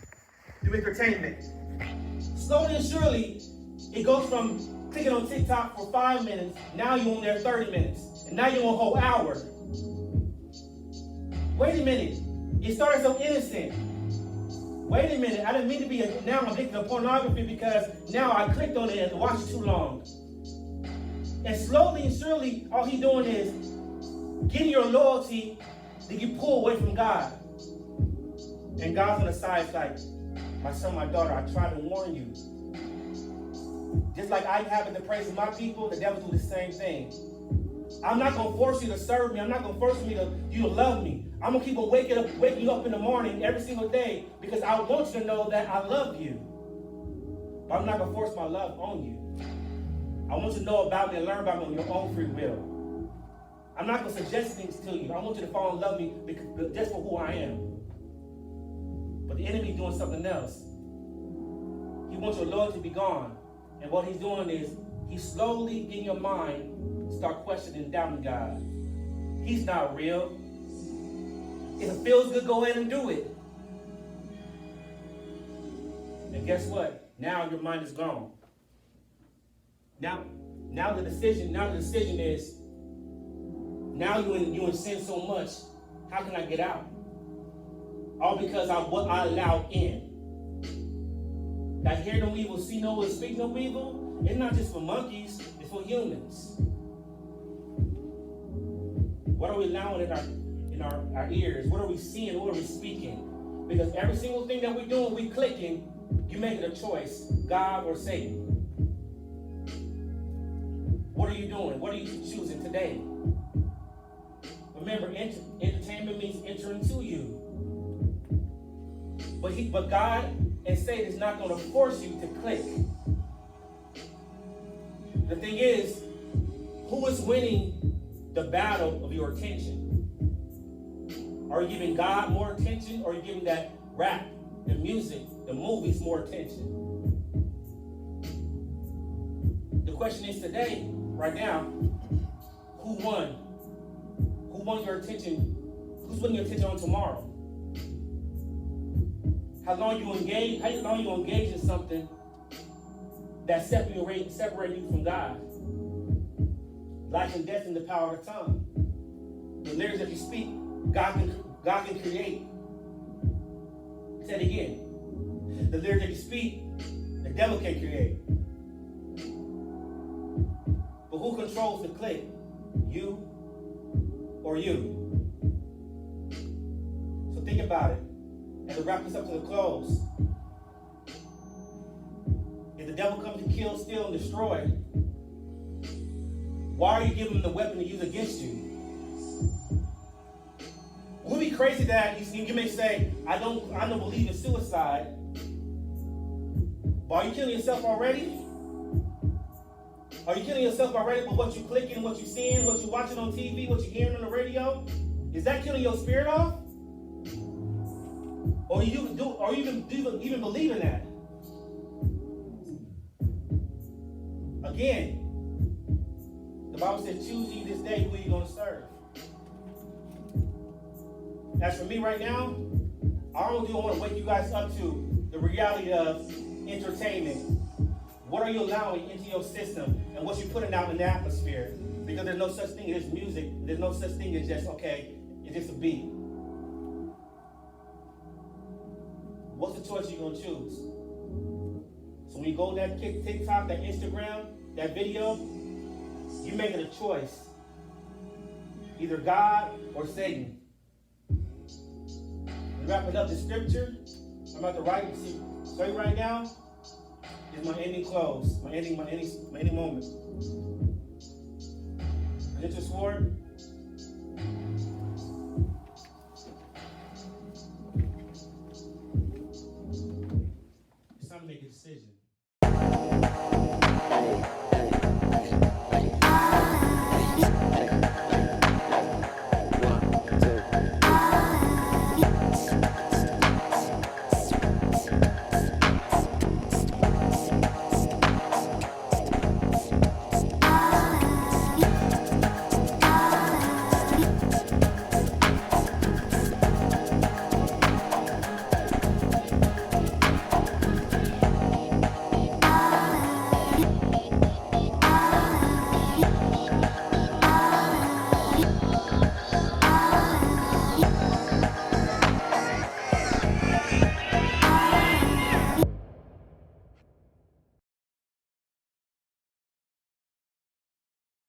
through entertainment. Slowly and surely, it goes from clicking on TikTok for 5 minutes, now you're on there 30 minutes, and now you're on a whole hour. Wait a minute, it started so innocent. Wait a minute, I didn't mean to be, now I'm addicted to pornography because now I clicked on it and watched it too long. And slowly and surely, all he's doing is getting your loyalty to get pulled away from God. And God's on the side, it's like, my son, my daughter, I try to warn you. Just like I happen to praise my people, the devil do the same thing. I'm not going to force you to serve me. I'm not going to force you to love me. I'm going to keep on waking you up in the morning every single day because I want you to know that I love you. But I'm not going to force my love on you. I want you to know about me and learn about me on your own free will. I'm not going to suggest things to you. I want you to fall in love with me because, just for who I am. But the enemy is doing something else. He wants your loyalty to be gone. And what he's doing is he's slowly getting your mind to start questioning and doubting God. He's not real. If it feels good, go ahead and do it. And guess what? Now your mind is gone. Now the decision is, now you in sin so much, how can I get out? All because of what I allowed in. That hear no evil, see no evil, speak no evil, it's not just for monkeys, it's for humans. What are we allowing in our ears? What are we seeing? What are we speaking? Because every single thing that we're doing, we clicking, you make it a choice, God or Satan. What are you doing? What are you choosing today? Remember, entertainment means entering to you. But God and Satan is not going to force you to click. The thing is, who is winning the battle of your attention? Are you giving God more attention, or are you giving that rap, the music, the movies more attention? The question is today, right now, who won? Who won your attention? Who's winning your attention on tomorrow? How long you engage in something that separate you from God? Life and death in the power of the tongue. The lyrics that you speak, God can create. Say it again. The lyrics that you speak, the devil can create. But who controls the click? You or you? So think about it. And to wrap this up to the close, if the devil comes to kill, steal, and destroy, why are you giving him the weapon to use against you? It would be crazy that you may say, I don't believe in suicide. But are you killing yourself already? Are you killing yourself already for what you're clicking, what you're seeing, what you're watching on TV, what you're hearing on the radio? Is that killing your spirit off? Or you even believe in that? Again, the Bible says, choose ye this day who you're going to serve. As for me right now, I don't want to wake you guys up to the reality of entertainment. What are you allowing into your system and what you're putting out in the atmosphere? Because there's no such thing as music. There's no such thing as just, okay, it's just a beat. What's the choice you're going to choose? So when you go to that TikTok, that Instagram, that video, you're making a choice. Either God or Satan. Wrapping up the scripture, I'm about to write. So right now is my ending close, my ending moment. Lift your sword. It's time to make a decision.